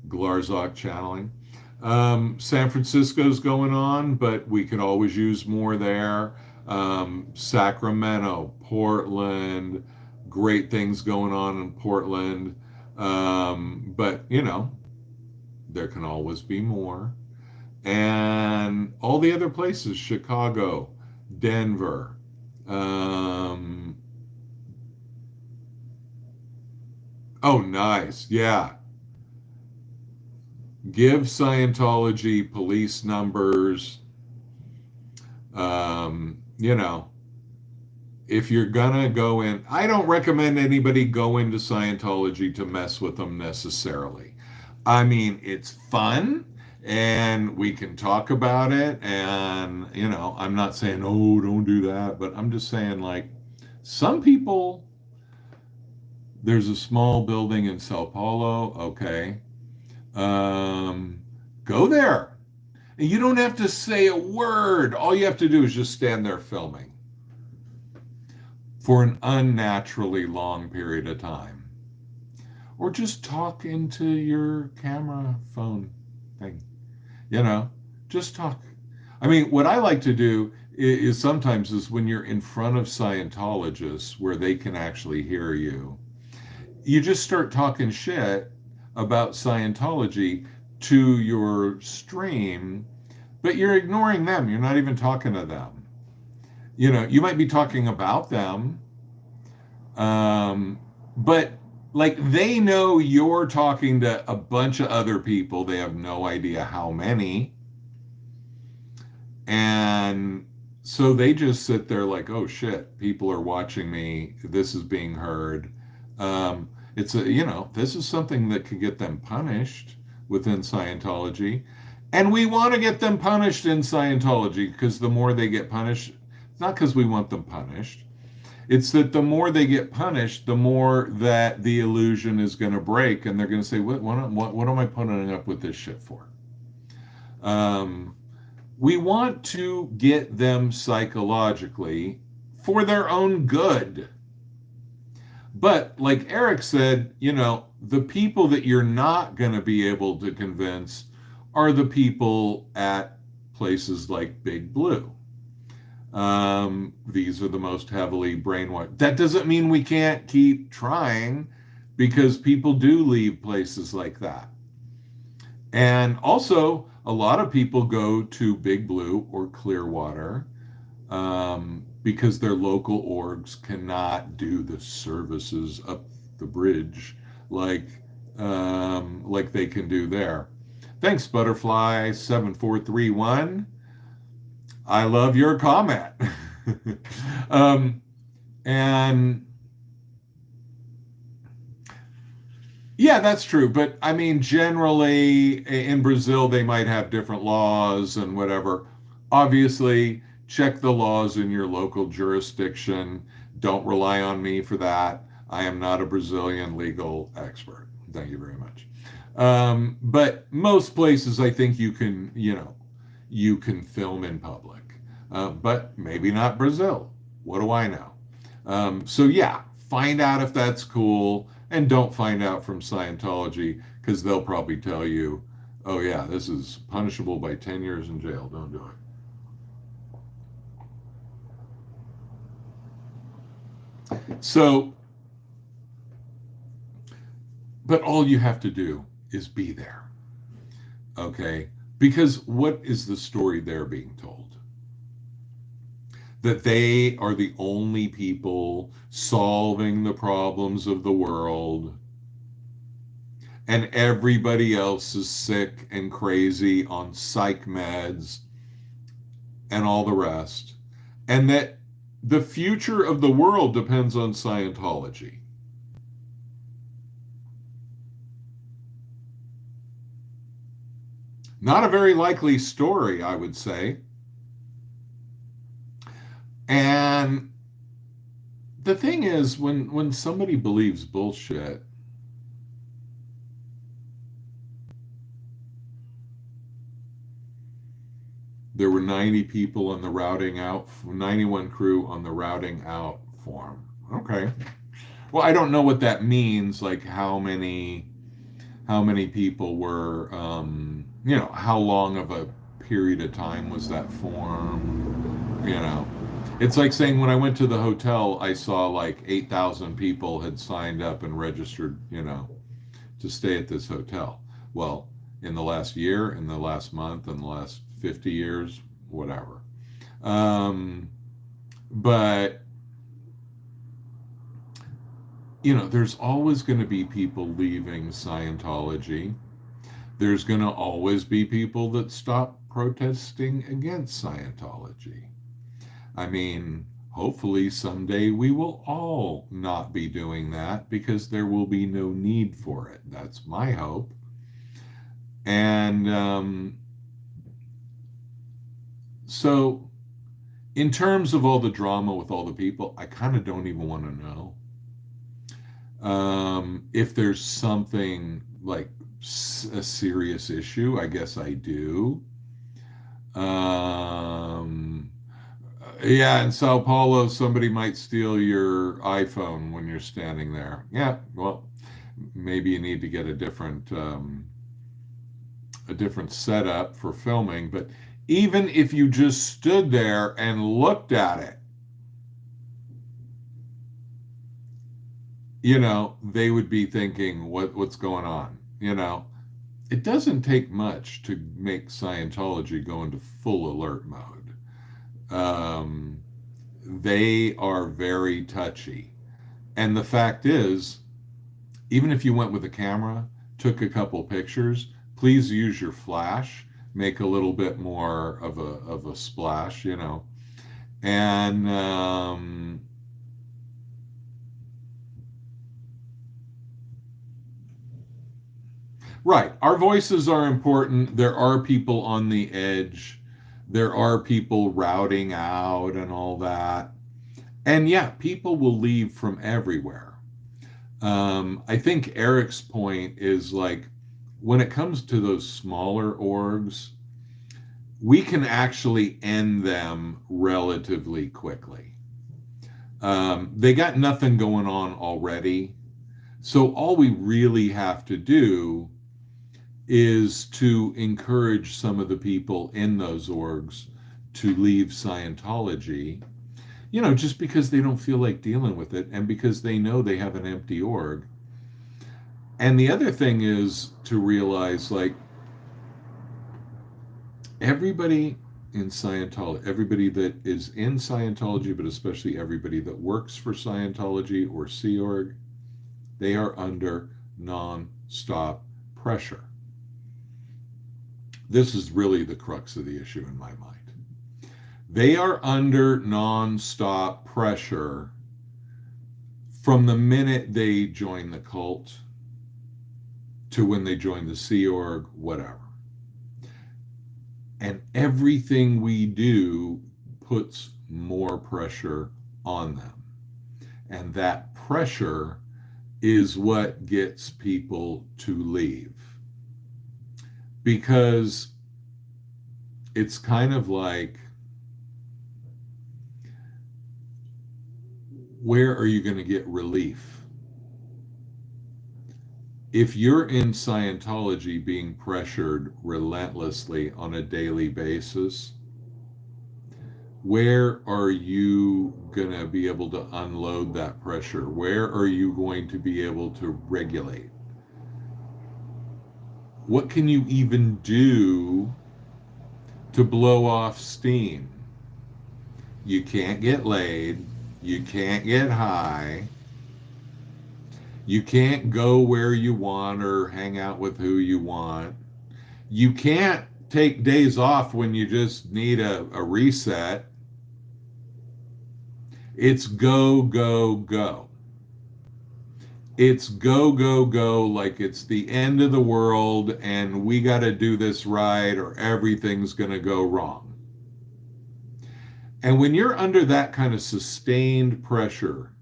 Glarzok channeling. San Francisco's going on, but we could always use more there. Sacramento, Portland, great things going on in Portland. But, there can always be more. And all the other places, Chicago, Denver, oh, nice. Yeah. Give Scientology police numbers. If you're gonna go in, I don't recommend anybody go into Scientology to mess with them necessarily. I mean, it's fun and we can talk about it, and I'm not saying, oh, don't do that, but I'm just saying, like, some people There's a small building in Sao Paulo. Okay. Um, Go there. And you don't have to say a word. All you have to do is just stand there filming for an unnaturally long period of time. Or just talk into your camera phone thing. You know, just talk. I mean, what I like to do is sometimes is when you're in front of Scientologists where they can actually hear you, you just start talking shit about Scientology to your stream, but you're ignoring them. You're not even talking to them. You know, you might be talking about them, but like they know you're talking to a bunch of other people. They have no idea how many. And so they just sit there like, oh shit, people are watching me. This is being heard. It's a, you know, this is something that could get them punished within Scientology. And we want to get them punished in Scientology because the more they get punished, it's not because we want them punished. It's that the more they get punished, the more that the illusion is going to break, and they're going to say, what am I putting up with this shit for? Um, we want to get them psychologically for their own good. But like Eric said, you know, the people that you're not going to be able to convince are the people at places like Big Blue. These are the most heavily brainwashed. That doesn't mean we can't keep trying because people do leave places like that. And also, a lot of people go to Big Blue or Clearwater because their local orgs cannot do the services up the bridge like they can do there. Thanks, Butterfly 7431. I love your comment. um, and yeah, that's true. But I mean, generally in Brazil, they might have different laws and whatever. Obviously, check the laws in your local jurisdiction. Don't rely on me for that. I am not a Brazilian legal expert. Thank you very much. But most places, I think you can, you know, you can film in public, but maybe not Brazil. What do I know? So yeah, find out if that's cool, and don't find out from Scientology because they'll probably tell you, "Oh yeah, this is punishable by 10 years in jail. Don't do it." So, but all you have to do is be there, okay? Because what is the story they're being told? That they are the only people solving the problems of the world, and everybody else is sick and crazy on psych meds and all the rest, and that the future of the world depends on Scientology. Not a very likely story, I would say. And the thing is, when somebody believes bullshit, there were 90 people on the routing out, 91 crew on the routing out form. Okay. Well, I don't know what that means, like how many people were, you know, how long of a period of time was that form, you know. It's like saying when I went to the hotel, I saw like 8,000 people had signed up and registered, you know, to stay at this hotel. Well, in the last year, in the last month, in the last 50 years, whatever. Um, but, you know, there's always going to be people leaving Scientology. There's going to always be people that stop protesting against Scientology. I mean, hopefully someday we will all not be doing that because there will be no need for it. That's my hope. And so, in terms of all the drama with all the people, I kind of don't even want to know. If there's something like a serious issue, I guess I do. Um, yeah, in Sao Paulo, somebody might steal your iPhone when you're standing there. Yeah, well, maybe you need to get a different setup for filming. But even if you just stood there and looked at it, they would be thinking, what's going on? It doesn't take much to make Scientology go into full alert mode. Um, they are very touchy. And the fact is, even if you went with a camera, took a couple pictures, please use your flash, make a little bit more of a splash, And right, our voices are important. There are people on the edge. There are people routing out and all that. And yeah, people will leave from everywhere. I think Eric's point is like when it comes to those smaller orgs, we can actually end them relatively quickly. They got nothing going on already. So all we really have to do is to encourage some of the people in those orgs to leave Scientology, just because they don't feel like dealing with it and because they know they have an empty org. And the other thing is to realize like everybody in Scientology, everybody that is in Scientology, but especially everybody that works for Scientology or Sea Org, they are under non-stop pressure. This is really the crux of the issue in my mind. They are under non-stop pressure from the minute they join the cult to when they join the Sea Org, whatever. And everything we do puts more pressure on them. And that pressure is what gets people to leave. Because it's kind of like, where are you going to get relief? If you're in Scientology being pressured relentlessly on a daily basis, where are you going to be able to unload that pressure? Where are you going to be able to regulate? What can you even do to blow off steam? You can't get laid. You can't get high. You can't go where you want or hang out with who you want. You can't take days off when you just need a reset. It's go, go, go. It's go, go, go, like it's the end of the world and we got to do this right or everything's going to go wrong. And when you're under that kind of sustained pressure,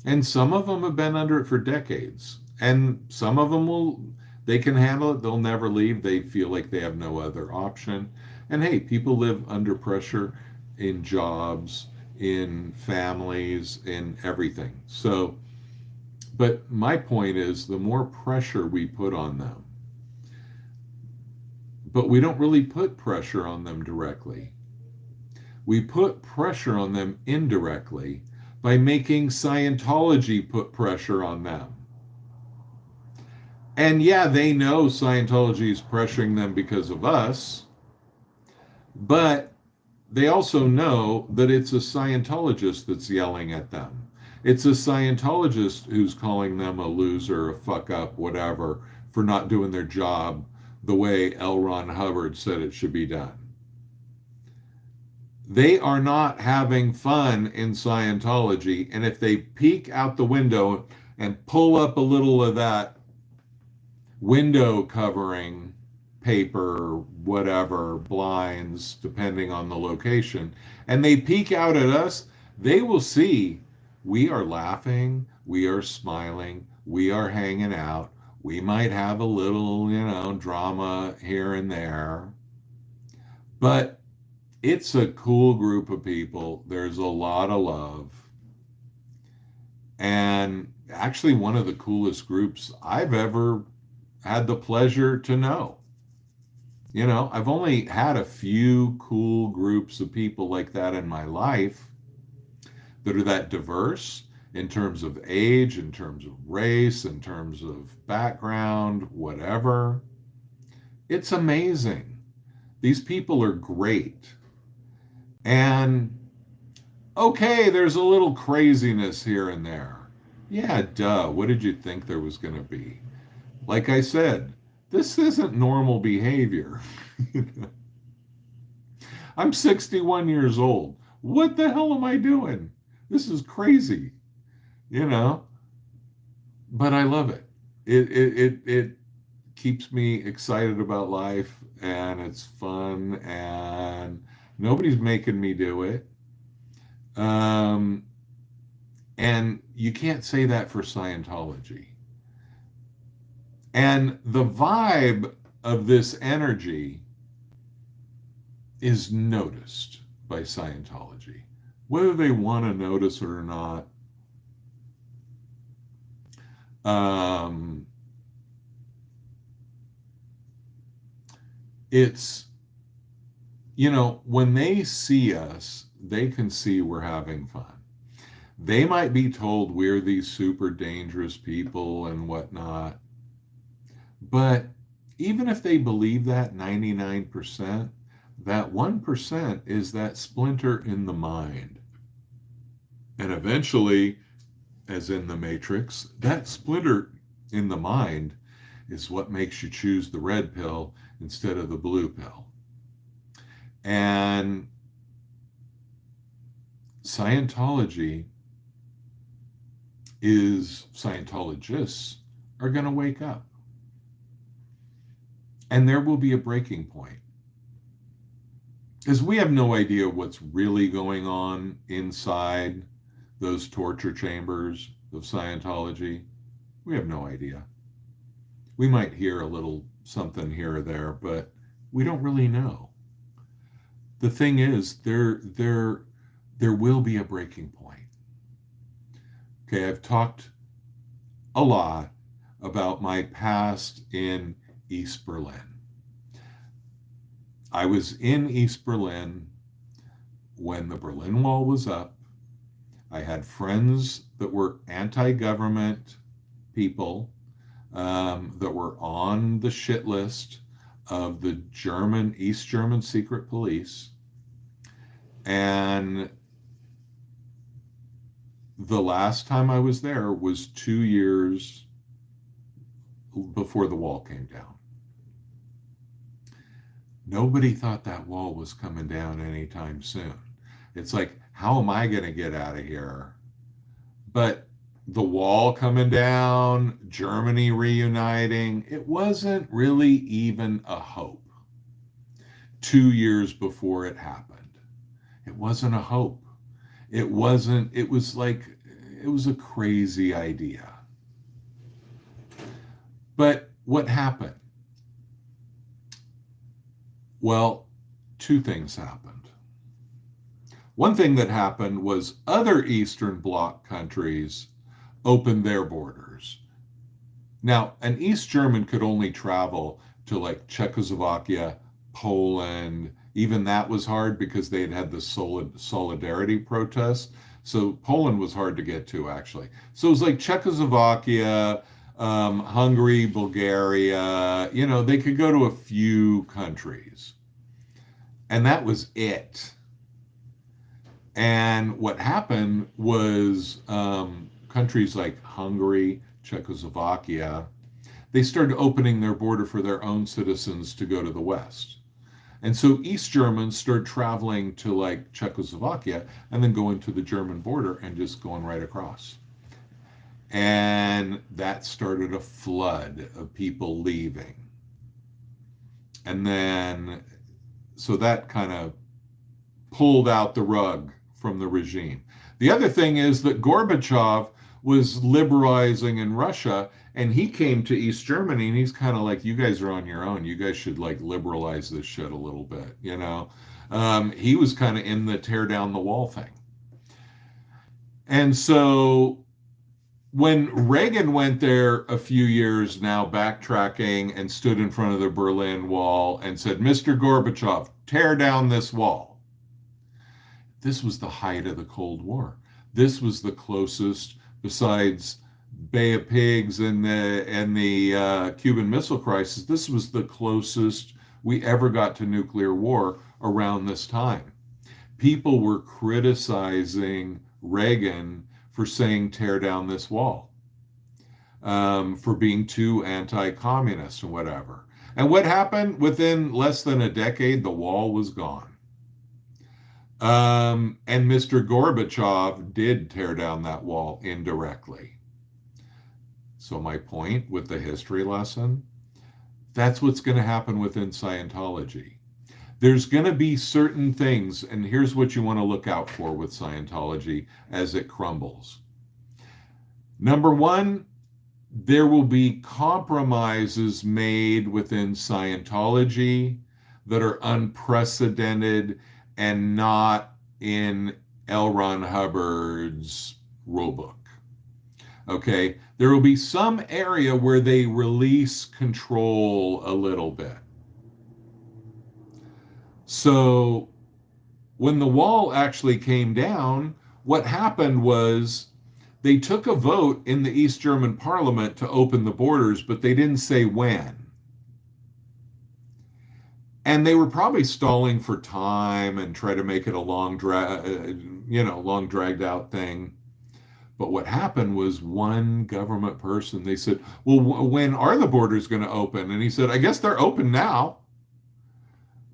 and some of them have been under it for decades, and some of them they can handle it, they'll never leave, they feel like they have no other option. And hey, people live under pressure in jobs, in families, in everything. So, but my point is the more pressure we put on them, but we don't really put pressure on them directly. We put pressure on them indirectly by making Scientology put pressure on them. And yeah, they know Scientology is pressuring them because of us, but they also know that it's a Scientologist that's yelling at them. It's a Scientologist who's calling them a loser, a fuck up, whatever, for not doing their job the way L. Ron Hubbard said it should be done. They are not having fun in Scientology, and if they peek out the window and pull up a little of that window covering paper, whatever, blinds, depending on the location, and they peek out at us, they will see We are laughing, we are smiling, we are hanging out. We might have a little, drama here and there, but it's a cool group of people. There's a lot of love. And actually, one of the coolest groups I've ever had the pleasure to know. I've only had a few cool groups of people like that in my life that are that diverse in terms of age, in terms of race, in terms of background, whatever. It's amazing. These people are great. And okay, there's a little craziness here and there. Yeah, duh. What did you think there was going to be? Like I said, this isn't normal behavior. I'm 61 years old. What the hell am I doing? This is crazy, you know, but I love it. It keeps me excited about life, and it's fun, and nobody's making me do it. Um, and you can't say that for Scientology. And the vibe of this energy is noticed by Scientology. Whether they want to notice it or not, um, it's, when they see us, they can see we're having fun. They might be told we're these super dangerous people and whatnot, but even if they believe that 99%, that 1% is that splinter in the mind. And eventually, as in the Matrix, that splinter in the mind is what makes you choose the red pill instead of the blue pill. And Scientologists are going to wake up. And there will be a breaking point. Because we have no idea what's really going on inside those torture chambers of Scientology. We have no idea. We might hear a little something here or there, but we don't really know. The thing is, there will be a breaking point. Okay, I've talked a lot about my past in East Berlin. I was in East Berlin when the Berlin Wall was up. I had friends that were anti-government people that were on the shit list of the East German secret police. And the last time I was there was 2 years before the wall came down. Nobody thought that wall was coming down anytime soon. It's like, how am I going to get out of here? But the wall coming down, Germany reuniting, it wasn't really even a hope 2 years before it happened. It wasn't a hope. It was a crazy idea. But what happened? Well, two things happened. One thing that happened was other Eastern Bloc countries opened their borders. Now, an East German could only travel to like Czechoslovakia, Poland. Even that was hard because they had the solidarity protests. So Poland was hard to get to, actually. So it was like Czechoslovakia, Hungary, Bulgaria, they could go to a few countries. And that was it. And what happened was countries like Hungary, Czechoslovakia, they started opening their border for their own citizens to go to the West. And so East Germans started traveling to like Czechoslovakia and then going to the German border and just going right across. And that started a flood of people leaving. And then, so that kind of pulled out the rug from the regime. The other thing is that Gorbachev was liberalizing in Russia, and he came to East Germany, and he's kind of like, you guys are on your own. You guys should like liberalize this shit a little bit, you know? He was kind of in the tear down the wall thing. And so when Reagan went there a few years now, backtracking, and stood in front of the Berlin Wall and said, Mr. Gorbachev, tear down this wall. This was the height of the Cold War. This was the closest, besides Bay of Pigs and the Cuban Missile Crisis, this was the closest we ever got to nuclear war around this time. People were criticizing Reagan for saying tear down this wall, for being too anti-communist and whatever. And what happened? Within less than a decade, the wall was gone. And Mr. Gorbachev did tear down that wall indirectly. So my point with the history lesson, that's what's going to happen within Scientology. There's going to be certain things, and here's what you want to look out for with Scientology as it crumbles. Number one, there will be compromises made within Scientology that are unprecedented and not in L. Ron Hubbard's rulebook. Okay, there will be some area where they release control a little bit. So when the wall actually came down, what happened was they took a vote in the East German parliament to open the borders, but they didn't say when. And they were probably stalling for time and try to make it a long dragged out thing. But what happened was one government person, they said, well, when are the borders going to open? And he said, I guess they're open now.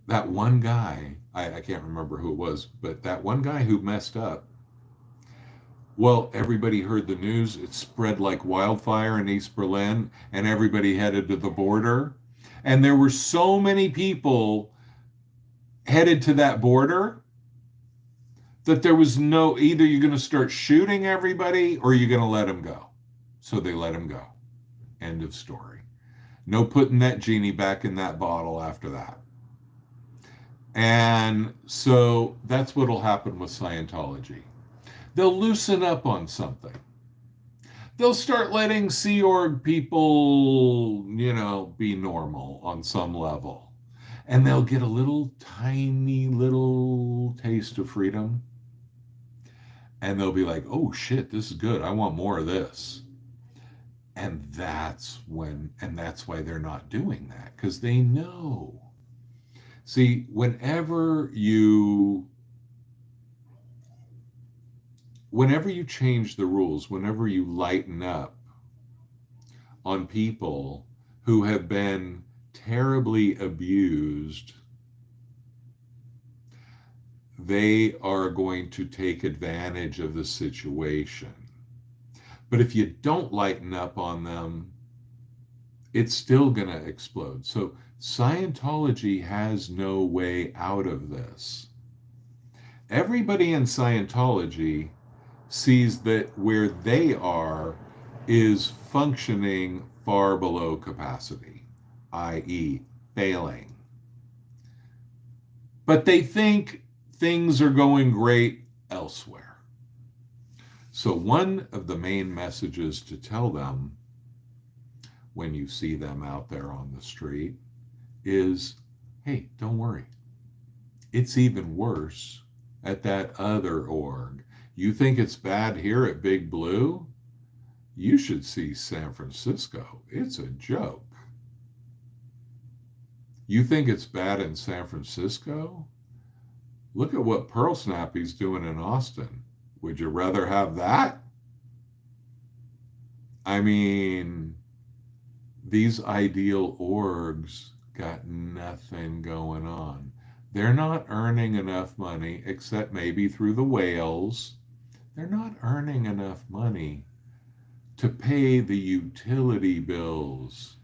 That one guy, I can't remember who it was, but that one guy who messed up, well, everybody heard the news. It spread like wildfire in East Berlin, and everybody headed to the border. And there were so many people headed to that border that there was no, either you're going to start shooting everybody or you're going to let them go. So they let him go. End of story. No putting that genie back in that bottle after that. And so that's what will happen with Scientology. They'll loosen up on something. They'll start letting Sea Org people, be normal on some level. And they'll get a little tiny little taste of freedom. And they'll be like, oh shit, this is good. I want more of this. And that's why they're not doing that, because they know. See, whenever you change the rules, whenever you lighten up on people who have been terribly abused, they are going to take advantage of the situation. But if you don't lighten up on them, it's still going to explode. So Scientology has no way out of this. Everybody in Scientology sees that where they are is functioning far below capacity, i.e., failing. But they think things are going great elsewhere. So one of the main messages to tell them when you see them out there on the street is, hey, don't worry. It's even worse at that other org. You think it's bad here at Big Blue? You should see San Francisco. It's a joke. You think it's bad in San Francisco? Look at what Pearl Snappy's doing in Austin. Would you rather have that? I mean, these ideal orgs got nothing going on. They're not earning enough money, except maybe through the whales. They're not earning enough money to pay the utility bills,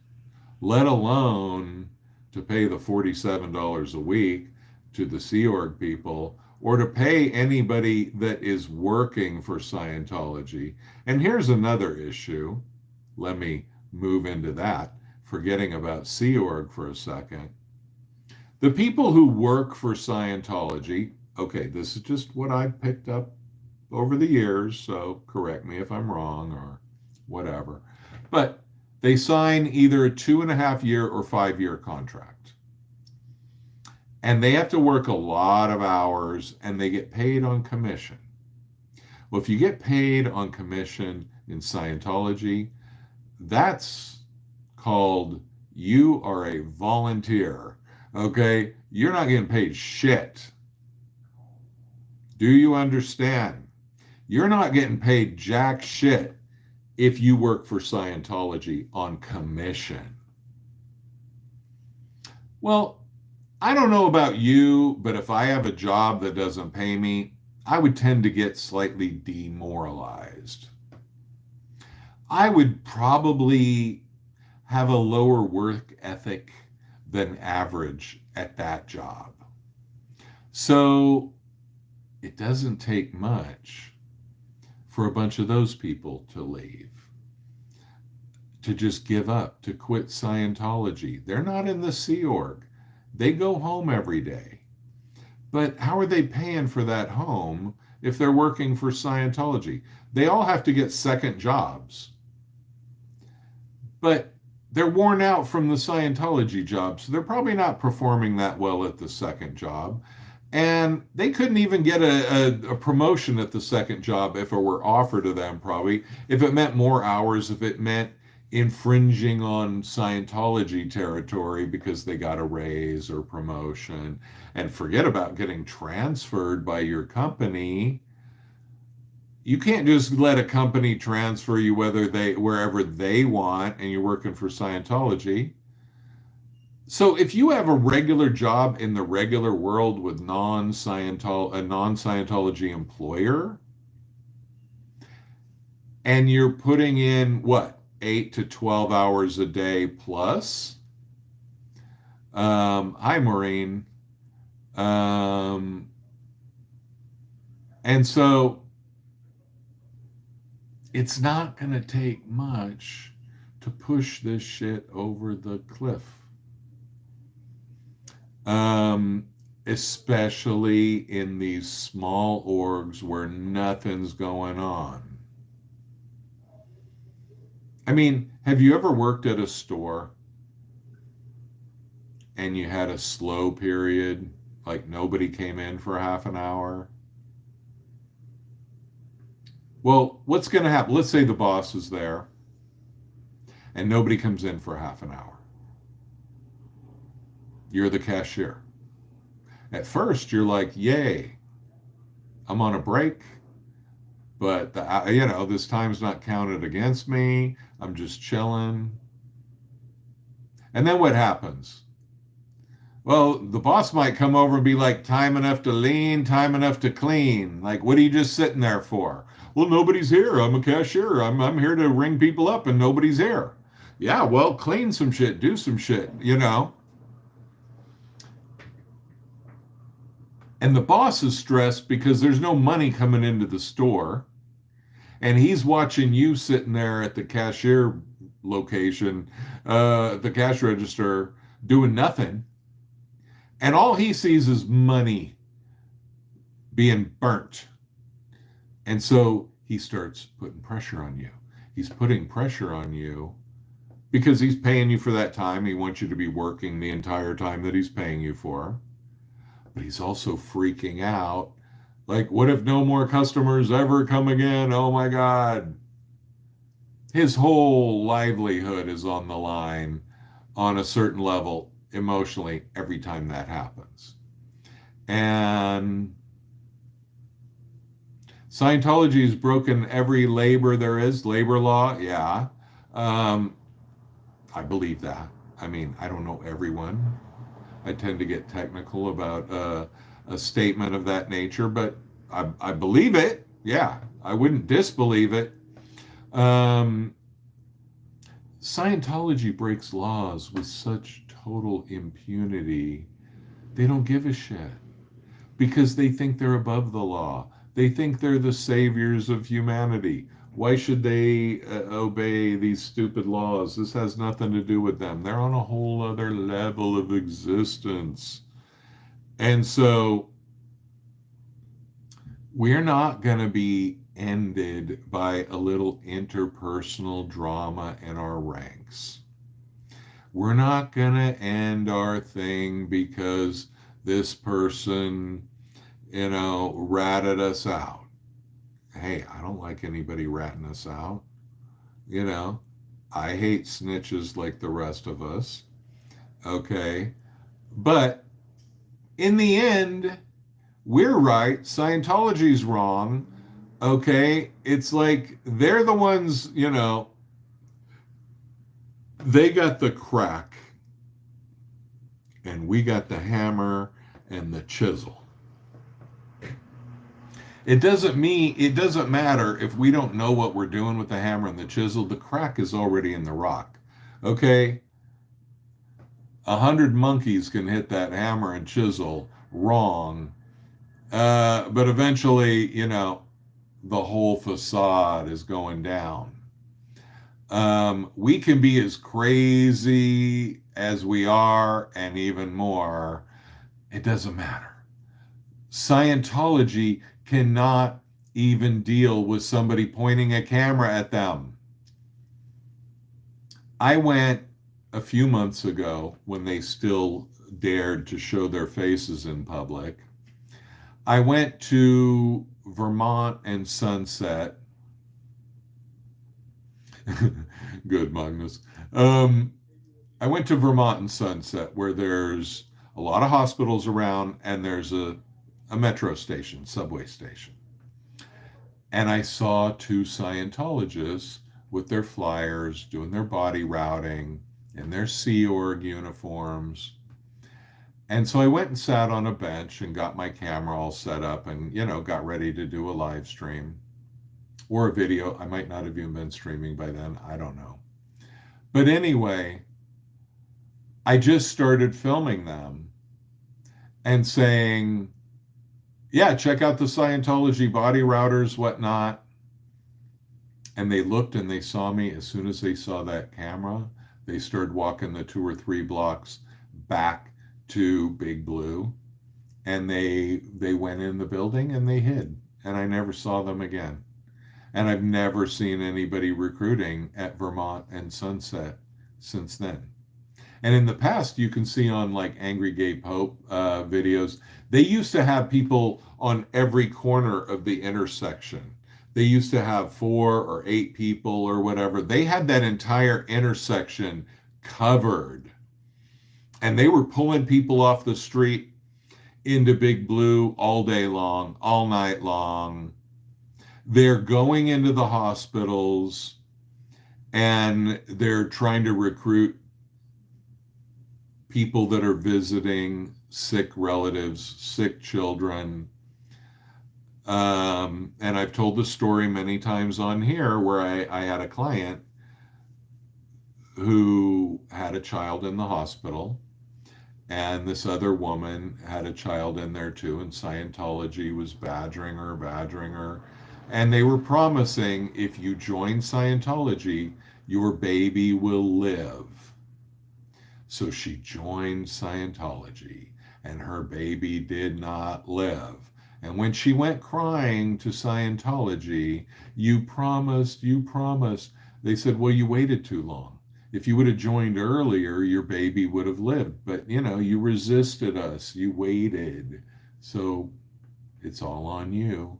let alone to pay the $47 a week to the Sea Org people, or to pay anybody that is working for Scientology. And here's another issue. Let me move into that, forgetting about Sea Org for a second. The people who work for Scientology, okay, this is just what I've picked up over the years, so correct me if I'm wrong or whatever. But they sign either a 2.5 year or 5 year contract. And they have to work a lot of hours and they get paid on commission. Well, if you get paid on commission in Scientology, that's called you are a volunteer. Okay? You're not getting paid shit. Do you understand? You're not getting paid jack shit if you work for Scientology on commission. Well, I don't know about you, but if I have a job that doesn't pay me, I would tend to get slightly demoralized. I would probably have a lower work ethic than average at that job. So it doesn't take much for a bunch of those people to leave, to just give up, to quit Scientology. They're not in the Sea Org. They go home every day. But how are they paying for that home if they're working for Scientology? They all have to get second jobs. But they're worn out from the Scientology job, so they're probably not performing that well at the second job. And they couldn't even get a promotion at the second job if it were offered to them, probably, if it meant more hours, if it meant infringing on Scientology territory because they got a raise or promotion. And forget about getting transferred by your company. You can't just let a company transfer you wherever they want and you're working for Scientology. So if you have a regular job in the regular world with a non-Scientology employer, and you're putting in what, 8 to 12 hours a day plus? Hi, Maureen. And so it's not going to take much to push this shit over the cliff. Especially in these small orgs where nothing's going on. I mean, have you ever worked at a store and you had a slow period, like nobody came in for half an hour? Well, what's going to happen? Let's say the boss is there and nobody comes in for half an hour. You're the cashier. At first, you're like, yay, I'm on a break, but this time's not counted against me. I'm just chilling. And then what happens? Well, the boss might come over and be like, time enough to lean, time enough to clean. Like, what are you just sitting there for? Well, nobody's here. I'm a cashier. I'm here to ring people up and nobody's here. Yeah, well, clean some shit, do some shit, And the boss is stressed because there's no money coming into the store. And he's watching you sitting there at the cashier location, the cash register, doing nothing. And all he sees is money being burnt. And so he starts putting pressure on you. He's putting pressure on you because he's paying you for that time. He wants you to be working the entire time that he's paying you for. But he's also freaking out. Like, what if no more customers ever come again? Oh my God. His whole livelihood is on the line on a certain level emotionally every time that happens. And Scientology has broken every labor there is, labor law, yeah. I believe that. I mean, I don't know everyone. I tend to get technical about a statement of that nature, but I believe it. Yeah, I wouldn't disbelieve it. Scientology breaks laws with such total impunity. They don't give a shit because they think they're above the law. They think they're the saviors of humanity. Why should they obey these stupid laws? This has nothing to do with them. They're on a whole other level of existence. And so we're not going to be ended by a little interpersonal drama in our ranks. We're not going to end our thing because this person, ratted us out. Hey, I don't like anybody ratting us out. I hate snitches like the rest of us. Okay. But in the end, we're right. Scientology's wrong. Okay. It's like they're the ones, they got the crack and we got the hammer and the chisel. It doesn't matter if we don't know what we're doing with the hammer and the chisel. The crack is already in the rock. Okay? 100 monkeys can hit that hammer and chisel wrong. But eventually, the whole facade is going down. We can be as crazy as we are and even more. It doesn't matter. Scientology cannot even deal with somebody pointing a camera at them. I went a few months ago when they still dared to show their faces in public. I went to Vermont and Sunset. Good, Magnus. I went to Vermont and Sunset where there's a lot of hospitals around and there's a metro station, subway station. And I saw two Scientologists with their flyers, doing their body routing in their Sea Org uniforms. And so I went and sat on a bench and got my camera all set up and, got ready to do a live stream or a video. I might not have even been streaming by then. I don't know. But anyway, I just started filming them and saying, yeah, check out the Scientology body routers, whatnot. And they looked and they saw me. As soon as they saw that camera, they started walking the 2 or 3 blocks back to Big Blue. And they went in the building and they hid. And I never saw them again. And I've never seen anybody recruiting at Vermont and Sunset since then. And in the past, you can see on like Angry Gay Pope videos, they used to have people on every corner of the intersection. They used to have 4 or 8 people or whatever. They had that entire intersection covered. And they were pulling people off the street into Big Blue all day long, all night long. They're going into the hospitals and they're trying to recruit people that are visiting sick relatives, sick children. And I've told the story many times on here where I had a client who had a child in the hospital, and this other woman had a child in there too, and Scientology was badgering her. And they were promising, if you join Scientology, your baby will live. So she joined Scientology, and her baby did not live. And when she went crying to Scientology, you promised, they said, well, you waited too long. If you would have joined earlier, your baby would have lived. But, you resisted us. You waited. So it's all on you.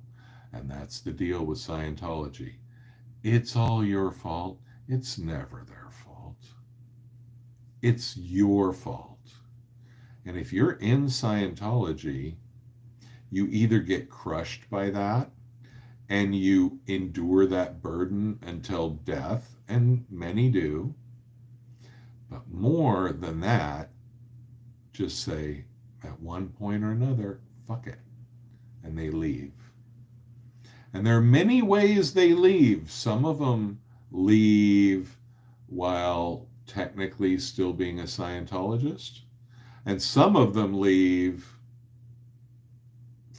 And that's the deal with Scientology. It's all your fault. It's never their fault. It's your fault. And if you're in Scientology, you either get crushed by that and you endure that burden until death, and many do. But more than that, just say at one point or another, fuck it. And they leave. And there are many ways they leave. Some of them leave while technically still being a Scientologist. And some of them leave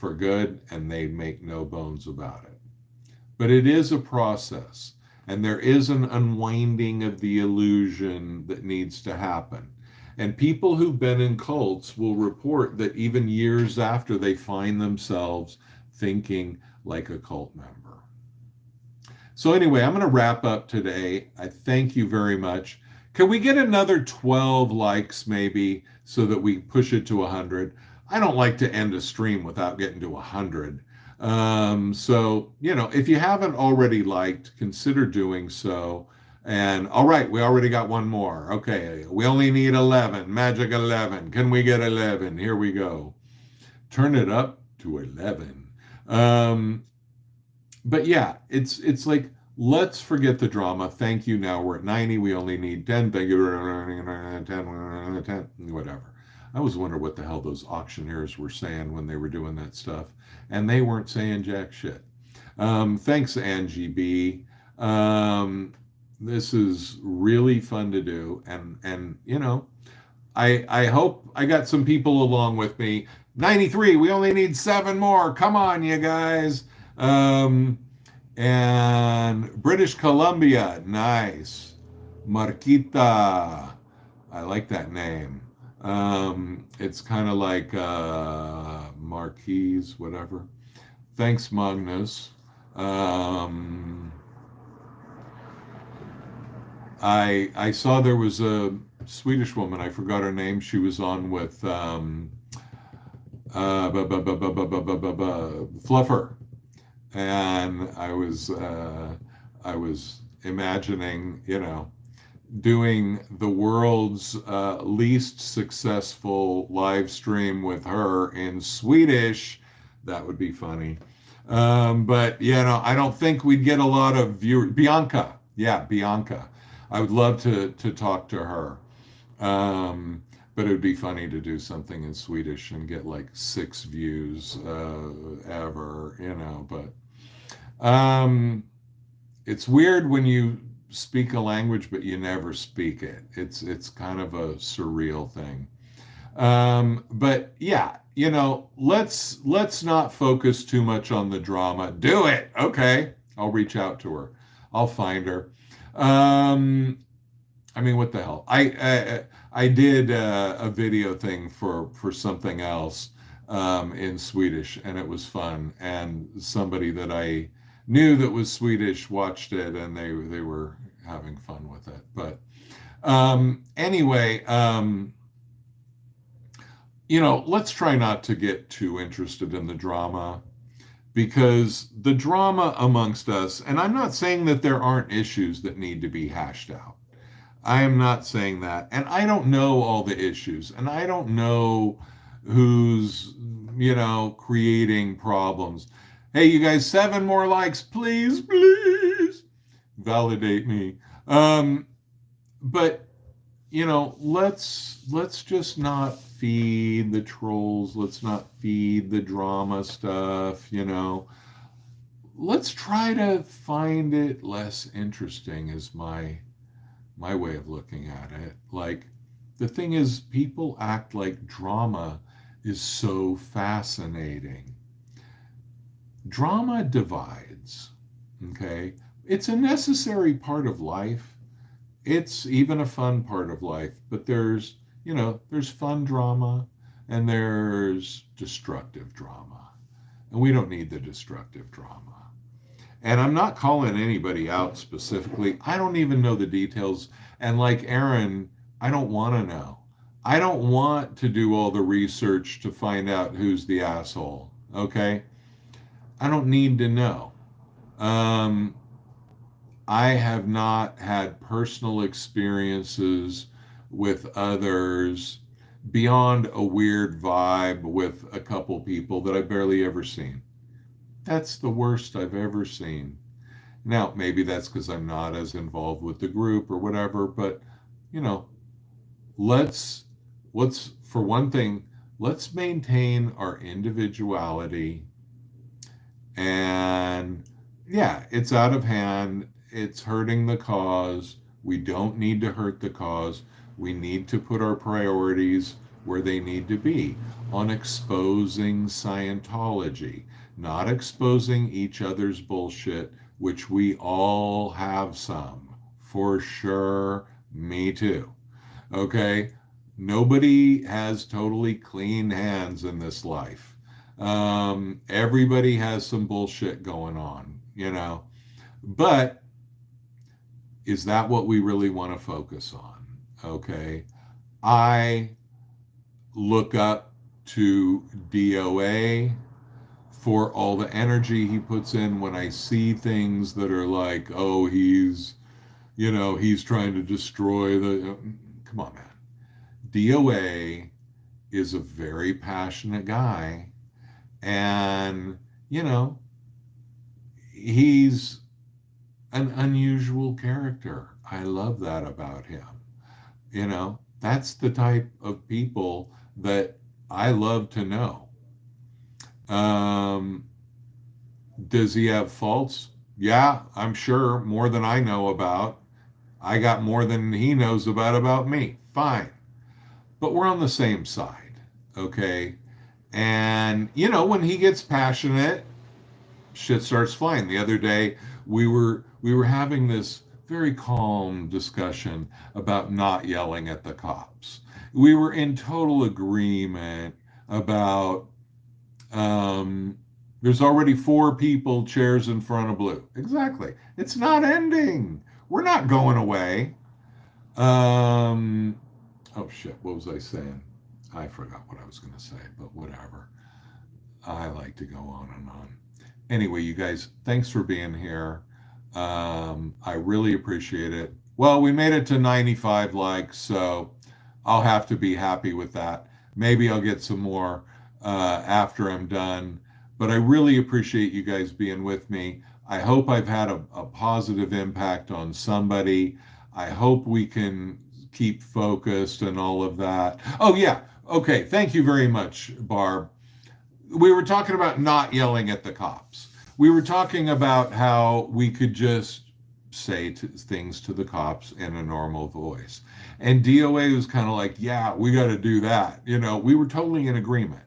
for good, and they make no bones about it. But it is a process, and there is an unwinding of the illusion that needs to happen. And people who've been in cults will report that even years after, they find themselves thinking like a cult member. So anyway, I'm going to wrap up today. I thank you very much. Can we get another 12 likes maybe so that we push it to 100? I don't like to end a stream without getting to 100. So, if you haven't already liked, consider doing so. And all right, we already got one more. Okay, we only need 11, magic 11. Can we get 11? Here we go. Turn it up to 11. But yeah, it's like, let's forget the drama. Thank you. Now we're at 90. We only need 10. Thank you. 10, whatever. I always wonder what the hell those auctioneers were saying when they were doing that stuff. And they weren't saying jack shit. Thanks, Angie B. This is really fun to do. And I hope I got some people along with me. 93. We only need 7 more. Come on, you guys. And British Columbia, nice. Marquita, I like that name. It's kind of like Marquise, whatever. Thanks, Magnus. I saw there was a Swedish woman, I forgot her name. She was on with Fluffer. And I was imagining, doing the world's least successful live stream with her in Swedish. That would be funny. But I don't think we'd get a lot of viewers. Bianca, Bianca. I would love to talk to her. But it would be funny to do something in Swedish and get like 6 views ever, but it's weird when you speak a language but you never speak it. It's kind of a surreal thing. But yeah, let's not focus too much on the drama. Do it. Okay. I'll reach out to her. I'll find her. What the hell? I did a video thing for something else in Swedish, and it was fun. And somebody that I knew that was Swedish watched it, and they were having fun with it. But anyway, let's try not to get too interested in the drama, because the drama amongst us, and I'm not saying that there aren't issues that need to be hashed out. I am not saying that. And I don't know all the issues, and I don't know who's, creating problems. Hey, you guys, 7 more likes, please, please. Validate me. But, let's just not feed the trolls. Let's not feed the drama stuff, Let's try to find it less interesting is my way of looking at it. Like, the thing is, people act like drama is so fascinating. Drama divides, okay? It's a necessary part of life. It's even a fun part of life, but there's fun drama and there's destructive drama. And we don't need the destructive drama. And I'm not calling anybody out specifically. I don't even know the details. And like Aaron, I don't want to know. I don't want to do all the research to find out who's the asshole, okay? I don't need to know. I have not had personal experiences with others beyond a weird vibe with a couple people that I've barely ever seen. That's the worst I've ever seen. Now, maybe that's because I'm not as involved with the group or whatever, but, let's for one thing, let's maintain our individuality. And yeah, it's out of hand. It's hurting the cause. We don't need to hurt the cause. We need to put our priorities where they need to be on exposing Scientology, not exposing each other's bullshit, which we all have some. For sure, me too. Okay? Nobody has totally clean hands in this life. Everybody has some bullshit going on, you know. But is that what we really want to focus on? Okay. I look up to DOA for all the energy he puts in when I see things that are like, oh, he's trying to destroy the. Come on, man. DOA is a very passionate guy, and, you know, he's an unusual character. I love that about him. That's the type of people that I love to know. Um, does he have faults? Yeah, I'm sure, more than I know about. I got more than he knows about me. Fine. But we're on the same side, okay? And, when he gets passionate, shit starts flying. The other day, we were having this very calm discussion about not yelling at the cops. We were in total agreement about there's already 4 people, chairs in front of blue. Exactly. It's not ending. We're not going away. Oh shit, what was I saying? I forgot what I was going to say, but whatever. I like to go on and on. Anyway, you guys, thanks for being here. I really appreciate it. Well, we made it to 95 likes, so I'll have to be happy with that. Maybe I'll get some more after I'm done. But I really appreciate you guys being with me. I hope I've had a positive impact on somebody. I hope we can keep focused and all of that. Oh, yeah. Okay. Thank you very much, Barb. We were talking about not yelling at the cops. We were talking about how we could just say things to the cops in a normal voice. And DOA was kind of like, yeah, we got to do that. We were totally in agreement.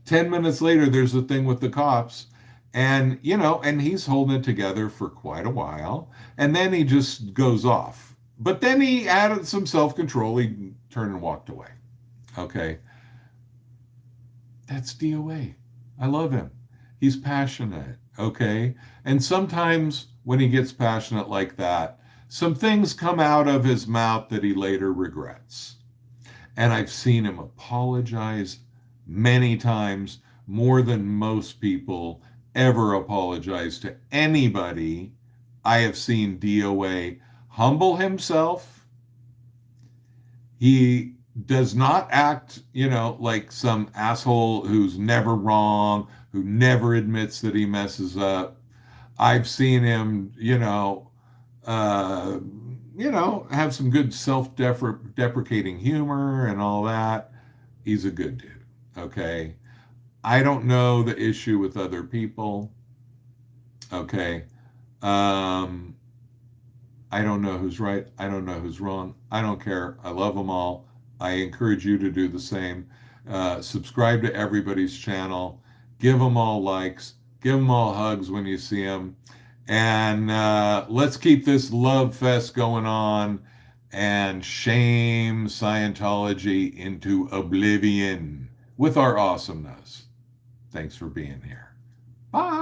10 minutes later, there's a thing with the cops. And, and he's holding it together for quite a while. And then he just goes off. But then he added some self-control. He turned and walked away. Okay. That's DOA. I love him. He's passionate, okay? And sometimes when he gets passionate like that, some things come out of his mouth that he later regrets. And I've seen him apologize many times, more than most people ever apologize to anybody. I have seen DOA humble himself. He does not act, like some asshole who's never wrong, who never admits that he messes up. I've seen him, have some good self-deprecating humor and all that. He's a good dude, okay? I don't know the issue with other people, okay? I don't know who's right. I don't know who's wrong. I don't care. I love them all. I encourage you to do the same. Subscribe to everybody's channel. Give them all likes. Give them all hugs when you see them. And let's keep this love fest going on and shame Scientology into oblivion with our awesomeness. Thanks for being here. Bye.